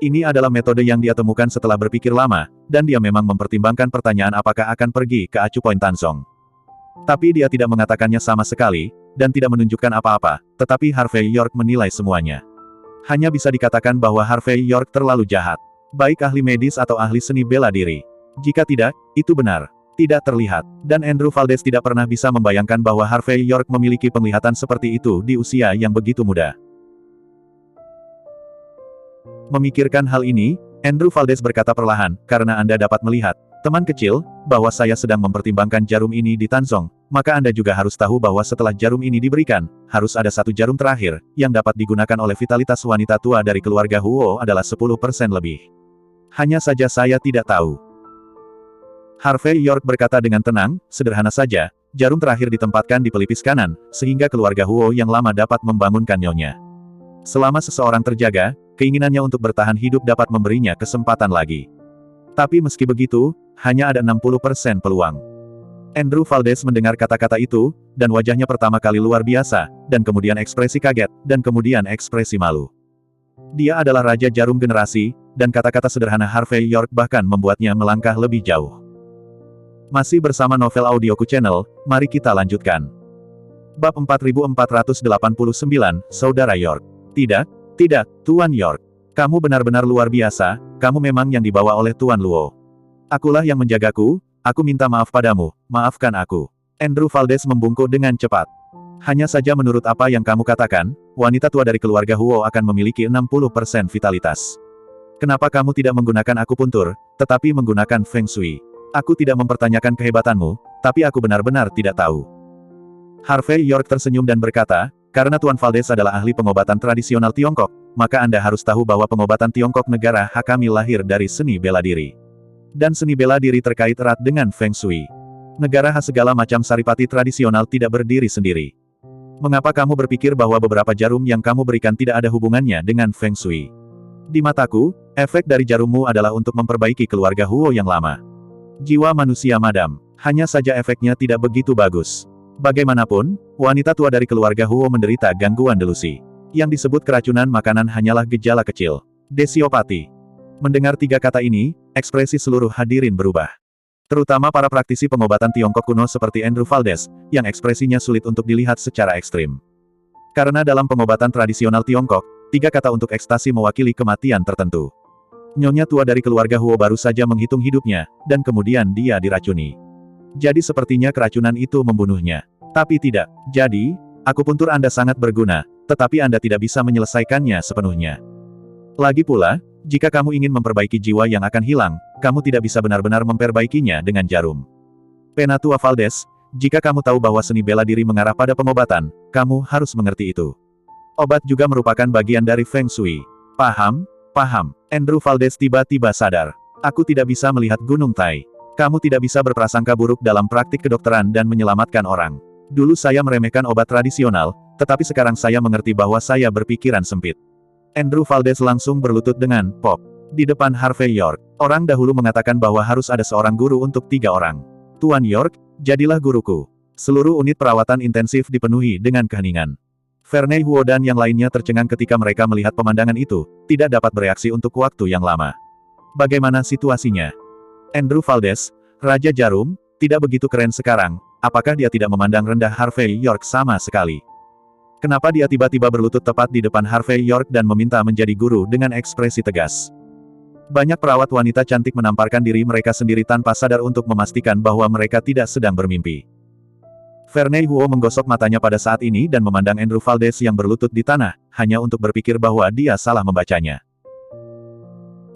Ini adalah metode yang dia temukan setelah berpikir lama, dan dia memang mempertimbangkan pertanyaan apakah akan pergi ke Acu Point Tanzong. Tapi dia tidak mengatakannya sama sekali, dan tidak menunjukkan apa-apa, tetapi Harvey York menilai semuanya. Hanya bisa dikatakan bahwa Harvey York terlalu jahat. Baik ahli medis atau ahli seni bela diri. Jika tidak, itu benar. Tidak terlihat. Dan Andrew Valdez tidak pernah bisa membayangkan bahwa Harvey York memiliki penglihatan seperti itu di usia yang begitu muda. Memikirkan hal ini, Andrew Valdez berkata perlahan, karena Anda dapat melihat, teman kecil, bahwa saya sedang mempertimbangkan jarum ini di Tanzong, maka Anda juga harus tahu bahwa setelah jarum ini diberikan, harus ada 1 jarum terakhir, yang dapat digunakan oleh vitalitas wanita tua dari keluarga Huo adalah 10% lebih. Hanya saja saya tidak tahu. Harvey York berkata dengan tenang, sederhana saja, jarum terakhir ditempatkan di pelipis kanan, sehingga keluarga Huo yang lama dapat membangunkan nyonya. Selama seseorang terjaga, keinginannya untuk bertahan hidup dapat memberinya kesempatan lagi. Tapi meski begitu, hanya ada 60% peluang. Andrew Valdez mendengar kata-kata itu, dan wajahnya pertama kali luar biasa, dan kemudian ekspresi kaget, dan kemudian ekspresi malu. Dia adalah Raja Jarum Generasi, dan kata-kata sederhana Harvey York bahkan membuatnya melangkah lebih jauh. Masih bersama Novel Audioku Channel, mari kita lanjutkan. Bab 4489, Saudara York. Tidak, Tuan York. Kamu benar-benar luar biasa, kamu memang yang dibawa oleh Tuan Luo. Akulah yang menjagaku, aku minta maaf padamu, maafkan aku. Andrew Valdez membungkuk dengan cepat. Hanya saja menurut apa yang kamu katakan, wanita tua dari keluarga Huo akan memiliki 60% vitalitas. Kenapa kamu tidak menggunakan akupuntur, tetapi menggunakan Feng Shui? Aku tidak mempertanyakan kehebatanmu, tapi aku benar-benar tidak tahu. Harvey York tersenyum dan berkata, karena Tuan Valdez adalah ahli pengobatan tradisional Tiongkok, maka Anda harus tahu bahwa pengobatan Tiongkok negara Hakami lahir dari seni bela diri. Dan seni bela diri terkait erat dengan Feng Shui. Negara khas segala macam saripati tradisional tidak berdiri sendiri. Mengapa kamu berpikir bahwa beberapa jarum yang kamu berikan tidak ada hubungannya dengan Feng Shui? Di mataku, efek dari jarummu adalah untuk memperbaiki keluarga Huo yang lama. Jiwa manusia madam. Hanya saja efeknya tidak begitu bagus. Bagaimanapun, wanita tua dari keluarga Huo menderita gangguan delusi. Yang disebut keracunan makanan hanyalah gejala kecil. Desiopati. Mendengar 3 kata ini, ekspresi seluruh hadirin berubah. Terutama para praktisi pengobatan Tiongkok kuno seperti Andrew Valdez, yang ekspresinya sulit untuk dilihat secara ekstrim. Karena dalam pengobatan tradisional Tiongkok, 3 kata untuk ekstasi mewakili kematian tertentu. Nyonya tua dari keluarga Huo baru saja menghitung hidupnya, dan kemudian dia diracuni. Jadi sepertinya keracunan itu membunuhnya. Tapi tidak. Jadi, akupuntur Anda sangat berguna, tetapi Anda tidak bisa menyelesaikannya sepenuhnya. Lagi pula, jika kamu ingin memperbaiki jiwa yang akan hilang, kamu tidak bisa benar-benar memperbaikinya dengan jarum. Penatua Valdez, Jika kamu tahu bahwa seni bela diri mengarah pada pengobatan, kamu harus mengerti itu. Obat juga merupakan bagian dari Feng Shui. Paham? Paham. Andrew Valdez tiba-tiba sadar. Aku tidak bisa melihat Gunung Tai. Kamu tidak bisa berprasangka buruk dalam praktik kedokteran dan menyelamatkan orang. Dulu saya meremehkan obat tradisional, tetapi sekarang saya mengerti bahwa saya berpikiran sempit. Andrew Valdez langsung berlutut dengan pop. Di depan Harvey York, orang dahulu mengatakan bahwa harus ada seorang guru untuk 3 orang. Tuan York, jadilah guruku. Seluruh unit perawatan intensif dipenuhi dengan keheningan. Vernei Huo dan yang lainnya tercengang ketika mereka melihat pemandangan itu, tidak dapat bereaksi untuk waktu yang lama. Bagaimana situasinya? Andrew Valdez, Raja Jarum, tidak begitu keren sekarang, apakah dia tidak memandang rendah Harvey York sama sekali? Kenapa dia tiba-tiba berlutut tepat di depan Harvey York dan meminta menjadi guru dengan ekspresi tegas? Banyak perawat wanita cantik menamparkan diri mereka sendiri tanpa sadar untuk memastikan bahwa mereka tidak sedang bermimpi. Vernei Huo menggosok matanya pada saat ini dan memandang Andrew Valdez yang berlutut di tanah, hanya untuk berpikir bahwa dia salah membacanya.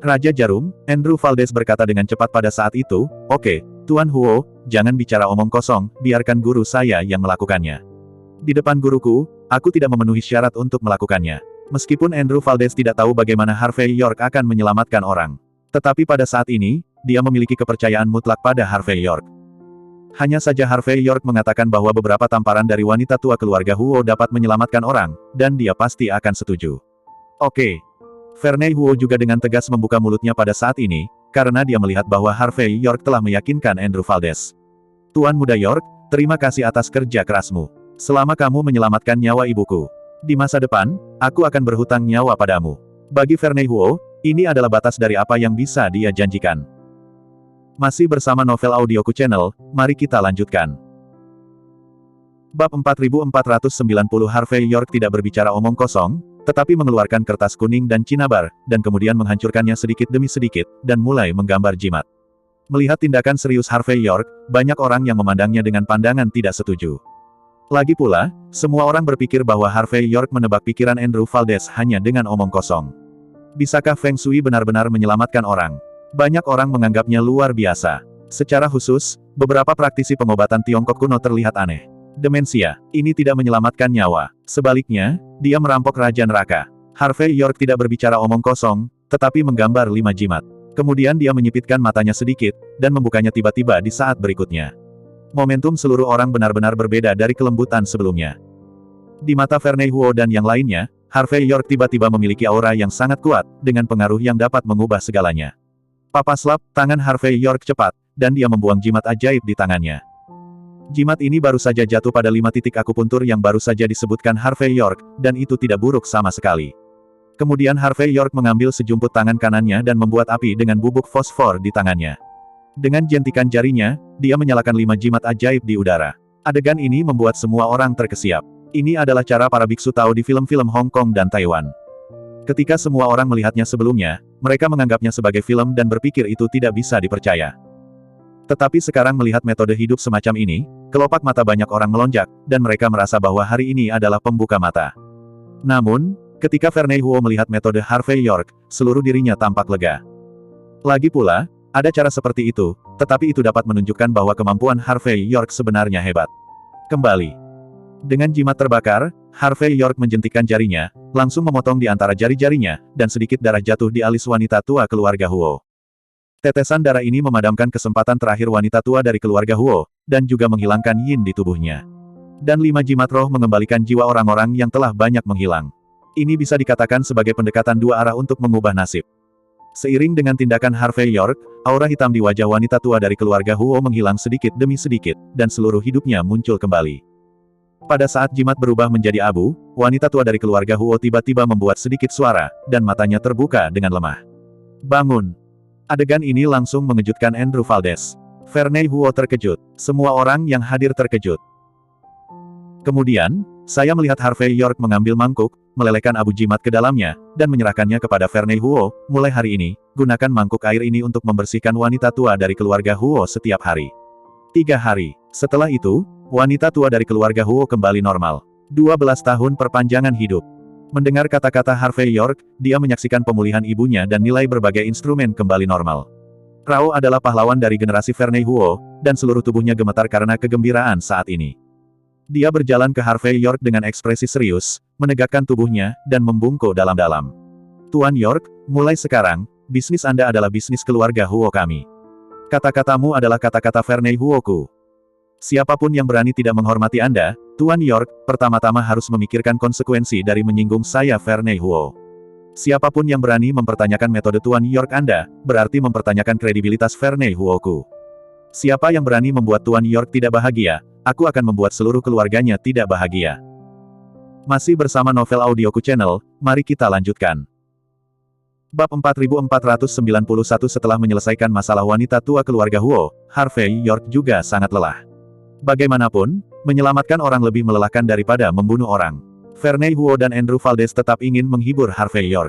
Raja Jarum, Andrew Valdez berkata dengan cepat pada saat itu, "Oke, Tuan Huo, jangan bicara omong kosong, biarkan guru saya yang melakukannya. Di depan guruku, aku tidak memenuhi syarat untuk melakukannya." Meskipun Andrew Valdez tidak tahu bagaimana Harvey York akan menyelamatkan orang. Tetapi pada saat ini, dia memiliki kepercayaan mutlak pada Harvey York. Hanya saja Harvey York mengatakan bahwa beberapa tamparan dari wanita tua keluarga Huo dapat menyelamatkan orang, dan dia pasti akan setuju. Oke. Vernei Huo juga dengan tegas membuka mulutnya pada saat ini, karena dia melihat bahwa Harvey York telah meyakinkan Andrew Valdez. Tuan Muda York, terima kasih atas kerja kerasmu. Selama kamu menyelamatkan nyawa ibuku. Di masa depan, aku akan berhutang nyawa padamu. Bagi Vernei Huo, ini adalah batas dari apa yang bisa dia janjikan. Masih bersama novel audioku channel, mari kita lanjutkan. Bab 4490 Harvey York tidak berbicara omong kosong, tetapi mengeluarkan kertas kuning dan cinabar, dan kemudian menghancurkannya sedikit demi sedikit, dan mulai menggambar jimat. Melihat tindakan serius Harvey York, banyak orang yang memandangnya dengan pandangan tidak setuju. Lagi pula, semua orang berpikir bahwa Harvey York menebak pikiran Andrew Valdez hanya dengan omong kosong. Bisakah Feng Shui benar-benar menyelamatkan orang? Banyak orang menganggapnya luar biasa. Secara khusus, beberapa praktisi pengobatan Tiongkok kuno terlihat aneh. Demensia, ini tidak menyelamatkan nyawa. Sebaliknya, dia merampok Raja Neraka. Harvey York tidak berbicara omong kosong, tetapi menggambar 5 jimat. Kemudian dia menyipitkan matanya sedikit, dan membukanya tiba-tiba di saat berikutnya. Momentum seluruh orang benar-benar berbeda dari kelembutan sebelumnya. Di mata Vernei Huo dan yang lainnya, Harvey York tiba-tiba memiliki aura yang sangat kuat, dengan pengaruh yang dapat mengubah segalanya. Papaslap, tangan Harvey York cepat, dan dia membuang jimat ajaib di tangannya. Jimat ini baru saja jatuh pada 5 titik akupuntur yang baru saja disebutkan Harvey York, dan itu tidak buruk sama sekali. Kemudian Harvey York mengambil sejumput tangan kanannya dan membuat api dengan bubuk fosfor di tangannya. Dengan jentikan jarinya, dia menyalakan 5 jimat ajaib di udara. Adegan ini membuat semua orang terkesiap. Ini adalah cara para biksu Tao di film-film Hong Kong dan Taiwan. Ketika semua orang melihatnya sebelumnya, mereka menganggapnya sebagai film dan berpikir itu tidak bisa dipercaya. Tetapi sekarang melihat metode hidup semacam ini, kelopak mata banyak orang melonjak, dan mereka merasa bahwa hari ini adalah pembuka mata. Namun, ketika Vernei Huo melihat metode Harvey York, seluruh dirinya tampak lega. Lagi pula, ada cara seperti itu, tetapi itu dapat menunjukkan bahwa kemampuan Harvey York sebenarnya hebat. Kembali. Dengan jimat terbakar, Harvey York menjentikkan jarinya, langsung memotong di antara jari-jarinya, dan sedikit darah jatuh di alis wanita tua keluarga Huo. Tetesan darah ini memadamkan kesempatan terakhir wanita tua dari keluarga Huo, dan juga menghilangkan yin di tubuhnya. Dan 5 jimat roh mengembalikan jiwa orang-orang yang telah banyak menghilang. Ini bisa dikatakan sebagai pendekatan 2 arah untuk mengubah nasib. Seiring dengan tindakan Harvey York, aura hitam di wajah wanita tua dari keluarga Huo menghilang sedikit demi sedikit, dan seluruh hidupnya muncul kembali. Pada saat jimat berubah menjadi abu, wanita tua dari keluarga Huo tiba-tiba membuat sedikit suara, dan matanya terbuka dengan lemah. Bangun! Adegan ini langsung mengejutkan Andrew Valdez. Vernei Huo terkejut. Semua orang yang hadir terkejut. Kemudian, saya melihat Harvey York mengambil mangkuk, melelehkan abu jimat ke dalamnya, dan menyerahkannya kepada Vernei Huo. Mulai hari ini, gunakan mangkuk air ini untuk membersihkan wanita tua dari keluarga Huo setiap hari. 3 hari. Setelah itu, wanita tua dari keluarga Huo kembali normal. 12 tahun perpanjangan hidup. Mendengar kata-kata Harvey York, dia menyaksikan pemulihan ibunya dan nilai berbagai instrumen kembali normal. Rao adalah pahlawan dari generasi Vernei Huo, dan seluruh tubuhnya gemetar karena kegembiraan saat ini. Dia berjalan ke Harvey York dengan ekspresi serius, menegakkan tubuhnya, dan membungkuk dalam-dalam. Tuan York, mulai sekarang, bisnis Anda adalah bisnis keluarga Huo kami. Kata-katamu adalah kata-kata Vernei Huoku. Siapapun yang berani tidak menghormati Anda, Tuan York, pertama-tama harus memikirkan konsekuensi dari menyinggung saya Vernei Huo. Siapapun yang berani mempertanyakan metode Tuan York Anda, berarti mempertanyakan kredibilitas Vernei Huoku. Siapa yang berani membuat Tuan York tidak bahagia, aku akan membuat seluruh keluarganya tidak bahagia. Masih bersama Novel Audioku Channel, mari kita lanjutkan. Bab 4491. Setelah menyelesaikan masalah wanita tua keluarga Huo, Harvey York juga sangat lelah. Bagaimanapun, menyelamatkan orang lebih melelahkan daripada membunuh orang. Vernei Huo dan Andrew Valdez tetap ingin menghibur Harvey York.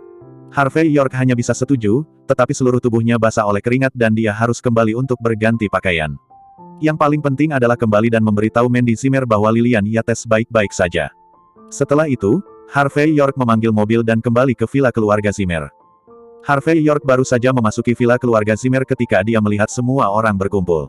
Harvey York hanya bisa setuju, tetapi seluruh tubuhnya basah oleh keringat dan dia harus kembali untuk berganti pakaian. Yang paling penting adalah kembali dan memberitahu Mandy Zimmer bahwa Lilian Yates baik-baik saja. Setelah itu, Harvey York memanggil mobil dan kembali ke villa keluarga Zimmer. Harvey York baru saja memasuki villa keluarga Zimmer ketika dia melihat semua orang berkumpul.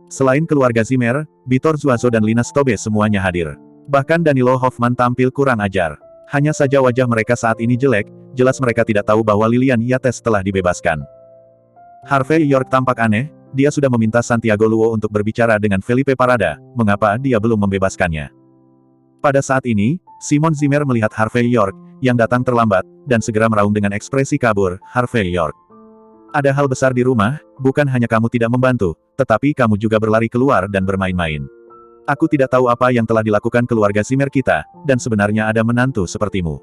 Selain keluarga Zimmer, Vitor Zuazo dan Lina Stobe semuanya hadir. Bahkan Danilo Hoffman tampil kurang ajar. Hanya saja wajah mereka saat ini jelek, jelas mereka tidak tahu bahwa Lilian Yates telah dibebaskan. Harvey York tampak aneh, dia sudah meminta Santiago Luo untuk berbicara dengan Felipe Parada, mengapa dia belum membebaskannya. Pada saat ini, Simon Zimmer melihat Harvey York, yang datang terlambat, dan segera meraung dengan ekspresi kabur. Harvey York. Ada hal besar di rumah, bukan hanya kamu tidak membantu, tetapi kamu juga berlari keluar dan bermain-main. Aku tidak tahu apa yang telah dilakukan keluarga Zimmer kita, dan sebenarnya ada menantu sepertimu.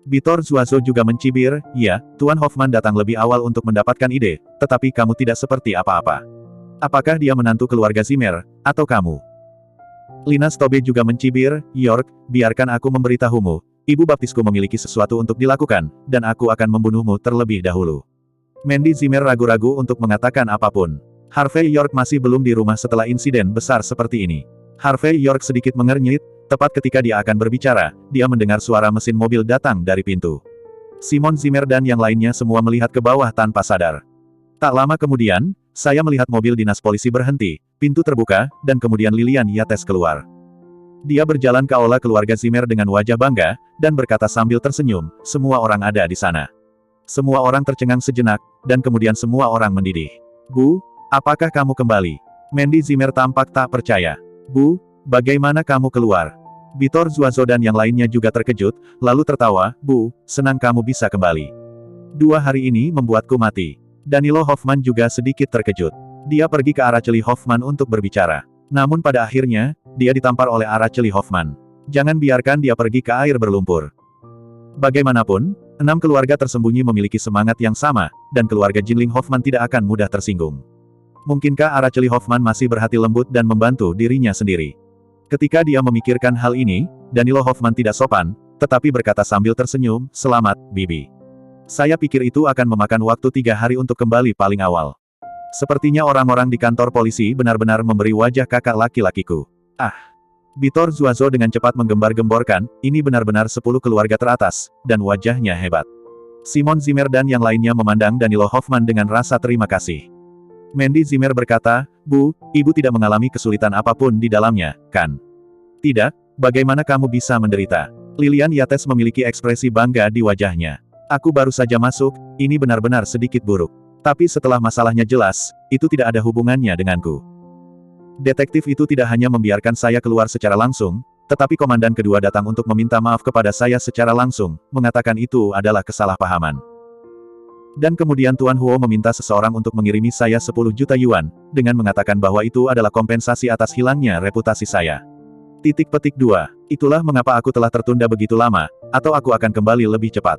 Vitor Zuazo juga mencibir, ya, Tuan Hoffman datang lebih awal untuk mendapatkan ide, tetapi kamu tidak seperti apa-apa. Apakah dia menantu keluarga Zimmer, atau kamu? Lina Stobe juga mencibir, York, biarkan aku memberitahumu, ibu baptisku memiliki sesuatu untuk dilakukan, dan aku akan membunuhmu terlebih dahulu. Mandy Zimmer ragu-ragu untuk mengatakan apapun. Harvey York masih belum di rumah setelah insiden besar seperti ini. Harvey York sedikit mengernyit, tepat ketika dia akan berbicara, dia mendengar suara mesin mobil datang dari pintu. Simon Zimmer dan yang lainnya semua melihat ke bawah tanpa sadar. Tak lama kemudian, saya melihat mobil dinas polisi berhenti, pintu terbuka, dan kemudian Lilian Yates keluar. Dia berjalan ke aula keluarga Zimmer dengan wajah bangga, dan berkata sambil tersenyum, semua orang ada di sana. Semua orang tercengang sejenak, dan kemudian semua orang mendidih. Bu, apakah kamu kembali? Mandy Zimmer tampak tak percaya. Bu, bagaimana kamu keluar? Vitor Zuazo dan yang lainnya juga terkejut, lalu tertawa, Bu, senang kamu bisa kembali. 2 hari ini membuatku mati. Danilo Hoffman juga sedikit terkejut. Dia pergi ke Araceli Hoffman untuk berbicara. Namun pada akhirnya, dia ditampar oleh Araceli Hoffman. Jangan biarkan dia pergi ke air berlumpur. Bagaimanapun, 6 keluarga tersembunyi memiliki semangat yang sama, dan keluarga Jinling Hoffman tidak akan mudah tersinggung. Mungkinkah Araceli Hoffman masih berhati lembut dan membantu dirinya sendiri? Ketika dia memikirkan hal ini, Danilo Hoffman tidak sopan, tetapi berkata sambil tersenyum, selamat, Bibi. Saya pikir itu akan memakan waktu 3 hari untuk kembali paling awal. Sepertinya orang-orang di kantor polisi benar-benar memberi wajah kakak laki-lakiku. Ah! Vitor Zuazo dengan cepat menggembar-gemborkan, ini benar-benar 10 keluarga teratas, dan wajahnya hebat. Simon Zimmer dan yang lainnya memandang Danilo Hoffman dengan rasa terima kasih. Mandy Zimmer berkata, Bu, ibu tidak mengalami kesulitan apapun di dalamnya, kan? Tidak, bagaimana kamu bisa menderita? Lilian Yates memiliki ekspresi bangga di wajahnya. Aku baru saja masuk, ini benar-benar sedikit buruk. Tapi setelah masalahnya jelas, itu tidak ada hubungannya denganku. Detektif itu tidak hanya membiarkan saya keluar secara langsung, tetapi komandan kedua datang untuk meminta maaf kepada saya secara langsung, mengatakan itu adalah kesalahpahaman. Dan kemudian Tuan Huo meminta seseorang untuk mengirimi saya 10 juta yuan, dengan mengatakan bahwa itu adalah kompensasi atas hilangnya reputasi saya. Titik petik 2. Itulah mengapa aku telah tertunda begitu lama, atau aku akan kembali lebih cepat.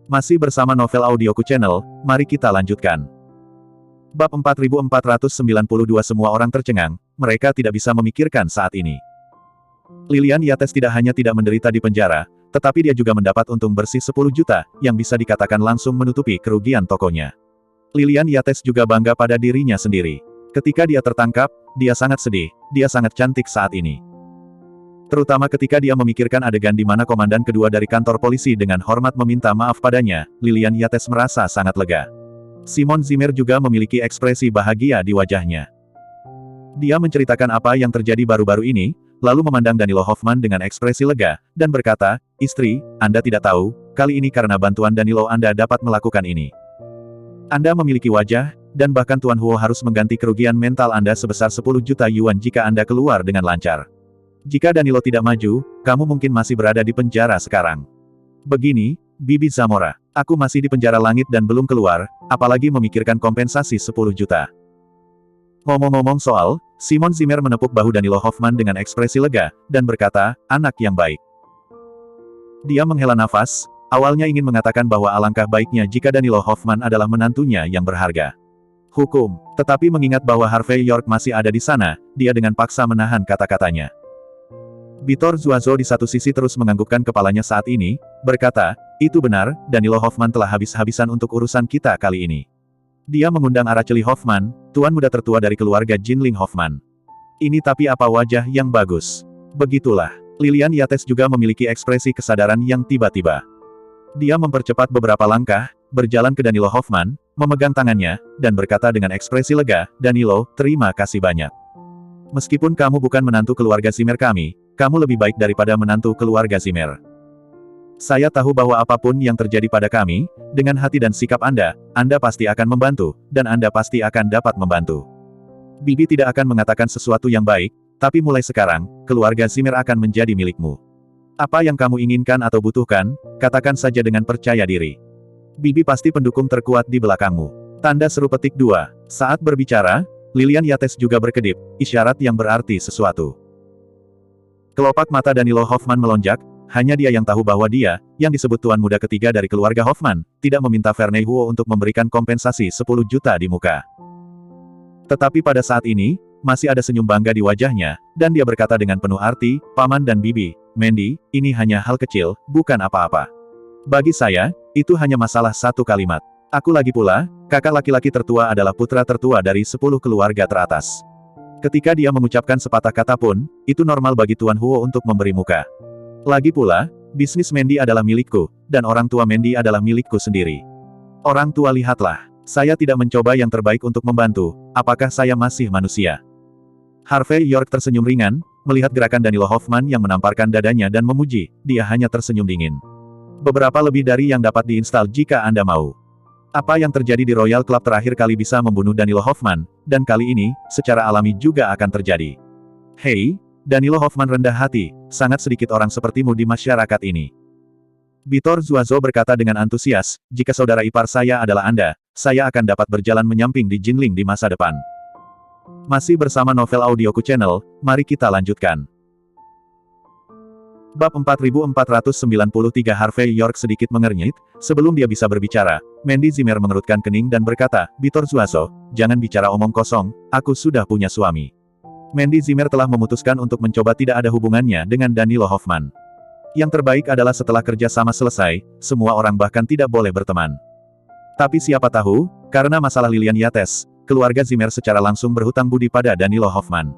Masih bersama Novel Audioku Channel, mari kita lanjutkan. Bab 4492. Semua orang tercengang, mereka tidak bisa memikirkan saat ini. Lilian Yates tidak hanya tidak menderita di penjara, tetapi dia juga mendapat untung bersih 10 juta, yang bisa dikatakan langsung menutupi kerugian tokonya. Lilian Yates juga bangga pada dirinya sendiri. Ketika dia tertangkap, dia sangat sedih, dia sangat cantik saat ini. Terutama ketika dia memikirkan adegan di mana komandan kedua dari kantor polisi dengan hormat meminta maaf padanya, Lilian Yates merasa sangat lega. Simon Zimmer juga memiliki ekspresi bahagia di wajahnya. Dia menceritakan apa yang terjadi baru-baru ini, lalu memandang Danilo Hoffman dengan ekspresi lega, dan berkata, "Istri, Anda tidak tahu, kali ini karena bantuan Danilo Anda dapat melakukan ini. Anda memiliki wajah, dan bahkan Tuan Huo harus mengganti kerugian mental Anda sebesar 10 juta yuan jika Anda keluar dengan lancar. Jika Danilo tidak maju, kamu mungkin masih berada di penjara sekarang." Begini, Bibi Zamora, aku masih di penjara langit dan belum keluar, apalagi memikirkan kompensasi 10 juta. Ngomong-ngomong soal, Simon Zimmer menepuk bahu Danilo Hoffman dengan ekspresi lega, dan berkata, "Anak yang baik." Dia menghela nafas, awalnya ingin mengatakan bahwa alangkah baiknya jika Danilo Hoffman adalah menantunya yang berharga. Hukum, tetapi mengingat bahwa Harvey York masih ada di sana, dia dengan paksa menahan kata-katanya. Bitor Zuazo di satu sisi terus menganggukkan kepalanya saat ini, berkata, "Itu benar, Danilo Hoffman telah habis-habisan untuk urusan kita kali ini." Dia mengundang Araceli Hoffman, tuan muda tertua dari keluarga Jinling Hoffman. Ini tapi apa wajah yang bagus. Begitulah, Lilian Yates juga memiliki ekspresi kesadaran yang tiba-tiba. Dia mempercepat beberapa langkah, berjalan ke Danilo Hoffman, memegang tangannya, dan berkata dengan ekspresi lega, "Danilo, terima kasih banyak. Meskipun kamu bukan menantu keluarga Zimmer kami, kamu lebih baik daripada menantu keluarga Zimmer. Saya tahu bahwa apapun yang terjadi pada kami, dengan hati dan sikap Anda pasti akan membantu, dan Anda pasti akan dapat membantu. Bibi tidak akan mengatakan sesuatu yang baik, tapi mulai sekarang, keluarga Zimmer akan menjadi milikmu. Apa yang kamu inginkan atau butuhkan, katakan saja dengan percaya diri. Bibi pasti pendukung terkuat di belakangmu." Tanda seru petik 2. Saat berbicara, Lilian Yates juga berkedip, isyarat yang berarti sesuatu. Kelopak mata Danilo Hoffman melonjak, hanya dia yang tahu bahwa dia, yang disebut tuan muda ketiga dari keluarga Hoffman, tidak meminta Vernei Huo untuk memberikan kompensasi 10 juta di muka. Tetapi pada saat ini, masih ada senyum bangga di wajahnya, dan dia berkata dengan penuh arti, "Paman dan Bibi, Mandy, ini hanya hal kecil, bukan apa-apa. Bagi saya, itu hanya masalah satu kalimat. Aku lagi pula, kakak laki-laki tertua adalah putra tertua dari 10 keluarga teratas." Ketika dia mengucapkan sepatah kata pun, itu normal bagi Tuan Huo untuk memberi muka. Lagi pula, bisnis Mandy adalah milikku, dan orang tua Mandy adalah milikku sendiri. Orang tua lihatlah, saya tidak mencoba yang terbaik untuk membantu, apakah saya masih manusia? Harvey York tersenyum ringan, melihat gerakan Danilo Hoffman yang menamparkan dadanya dan memuji, dia hanya tersenyum dingin. Beberapa lebih dari yang dapat diinstal jika Anda mau. Apa yang terjadi di Royal Club terakhir kali bisa membunuh Danilo Hoffman, dan kali ini, secara alami juga akan terjadi. Hei, Danilo Hoffman rendah hati, sangat sedikit orang sepertimu di masyarakat ini. Bitor Zuazo berkata dengan antusias, "Jika saudara ipar saya adalah Anda, saya akan dapat berjalan menyamping di Jinling di masa depan." Masih bersama novel audioku channel, mari kita lanjutkan. Bab 4493 Harvey York sedikit mengernyit, sebelum dia bisa berbicara, Mandy Zimmer mengerutkan kening dan berkata, "Bitor Zuazo, jangan bicara omong kosong, aku sudah punya suami." Mandy Zimmer telah memutuskan untuk mencoba tidak ada hubungannya dengan Danilo Hoffman. Yang terbaik adalah setelah kerja sama selesai, semua orang bahkan tidak boleh berteman. Tapi siapa tahu, karena masalah Lilian Yates, keluarga Zimmer secara langsung berhutang budi pada Danilo Hoffman.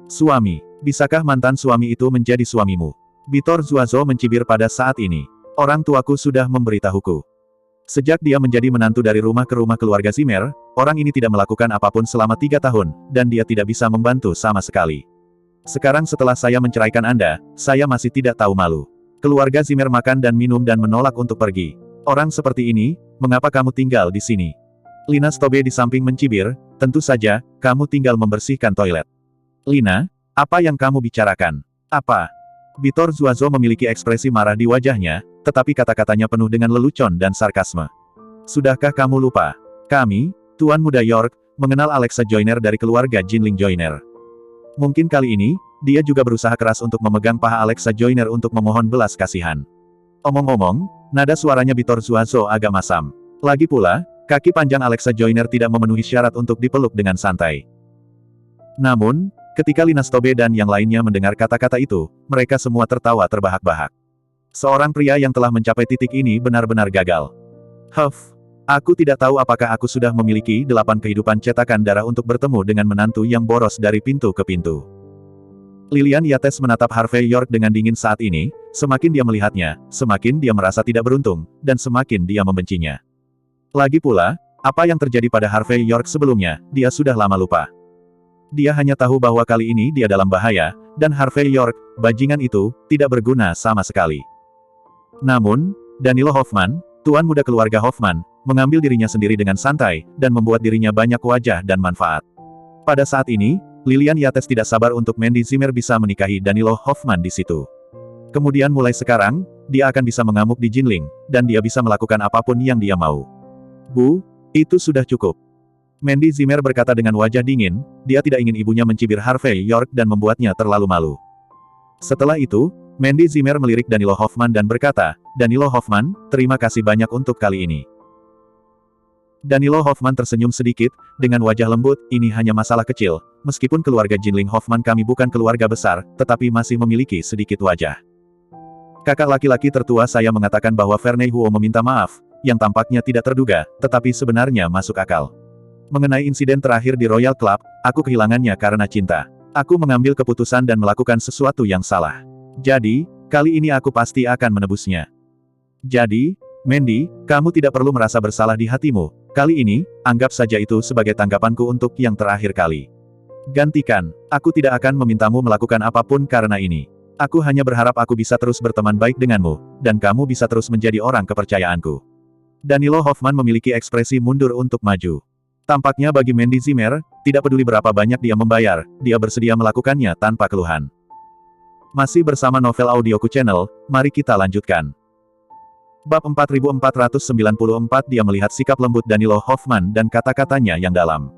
"Suami, bisakah mantan suami itu menjadi suamimu?" Bitor Zuazo mencibir pada saat ini. "Orang tuaku sudah memberitahuku. Sejak dia menjadi menantu dari rumah ke rumah keluarga Zimmer, orang ini tidak melakukan apapun selama 3 tahun, dan dia tidak bisa membantu sama sekali. Sekarang setelah saya menceraikan Anda, saya masih tidak tahu malu." Keluarga Zimmer makan dan minum dan menolak untuk pergi. "Orang seperti ini, mengapa kamu tinggal di sini?" Lina Stobe di samping mencibir, "Tentu saja, kamu tinggal membersihkan toilet." "Lina, apa yang kamu bicarakan? Apa?" Bitor Zuazo memiliki ekspresi marah di wajahnya, tetapi kata-katanya penuh dengan lelucon dan sarkasme. "Sudahkah kamu lupa? Kami, Tuan Muda York, mengenal Alexa Joyner dari keluarga Jinling Joyner. Mungkin kali ini, dia juga berusaha keras untuk memegang paha Alexa Joyner untuk memohon belas kasihan." Omong-omong, nada suaranya Bitor Zuazo agak masam. Lagi pula, kaki panjang Alexa Joyner tidak memenuhi syarat untuk dipeluk dengan santai. Namun, ketika Lina Stobe dan yang lainnya mendengar kata-kata itu, mereka semua tertawa terbahak-bahak. Seorang pria yang telah mencapai titik ini benar-benar gagal. Aku tidak tahu apakah aku sudah memiliki 8 kehidupan cetakan darah untuk bertemu dengan menantu yang boros dari pintu ke pintu. Lilian Yates menatap Harvey York dengan dingin saat ini, semakin dia melihatnya, semakin dia merasa tidak beruntung, dan semakin dia membencinya. Lagi pula, Apa yang terjadi pada Harvey York sebelumnya, dia sudah lama lupa. Dia hanya tahu bahwa kali ini dia dalam bahaya, dan Harvey York, bajingan itu, tidak berguna sama sekali. Namun, Danilo Hoffman, tuan muda keluarga Hoffman, mengambil dirinya sendiri dengan santai, dan membuat dirinya banyak wajah dan manfaat. Pada saat ini, Lilian Yates tidak sabar untuk Mandy Zimmer bisa menikahi Danilo Hoffman di situ. Kemudian mulai sekarang, dia akan bisa mengamuk di Jinling, dan dia bisa melakukan apapun yang dia mau. Bu, itu sudah cukup. Mandy Zimmer berkata dengan wajah dingin, dia tidak ingin ibunya mencibir Harvey York dan membuatnya terlalu malu. Setelah itu, Mandy Zimmer melirik Danilo Hoffman dan berkata, Danilo Hoffman, terima kasih banyak untuk kali ini. Danilo Hoffman tersenyum sedikit, dengan wajah lembut, ini hanya masalah kecil, meskipun keluarga Jinling Hoffman kami bukan keluarga besar, tetapi masih memiliki sedikit wajah. Kakak laki-laki tertua saya mengatakan bahwa Vernei Huo meminta maaf, yang tampaknya tidak terduga, tetapi sebenarnya masuk akal. Mengenai insiden terakhir di Royal Club, aku kehilangannya karena cinta. Aku mengambil keputusan dan melakukan sesuatu yang salah. Jadi, kali ini aku pasti akan menebusnya. Jadi, Mandy, kamu tidak perlu merasa bersalah di hatimu. Kali ini, anggap saja itu sebagai tanggapanku untuk yang terakhir kali. Gantikan, aku tidak akan memintamu melakukan apapun karena ini. Aku hanya berharap aku bisa terus berteman baik denganmu, dan kamu bisa terus menjadi orang kepercayaanku. Danilo Hoffman memiliki ekspresi mundur untuk maju. Tampaknya bagi Mandy Zimmer, tidak peduli berapa banyak dia membayar, dia bersedia melakukannya tanpa keluhan. Masih bersama Novel Audioku Channel, mari kita lanjutkan. Bab 4494 dia melihat sikap lembut Danilo Hoffman dan kata-katanya yang dalam.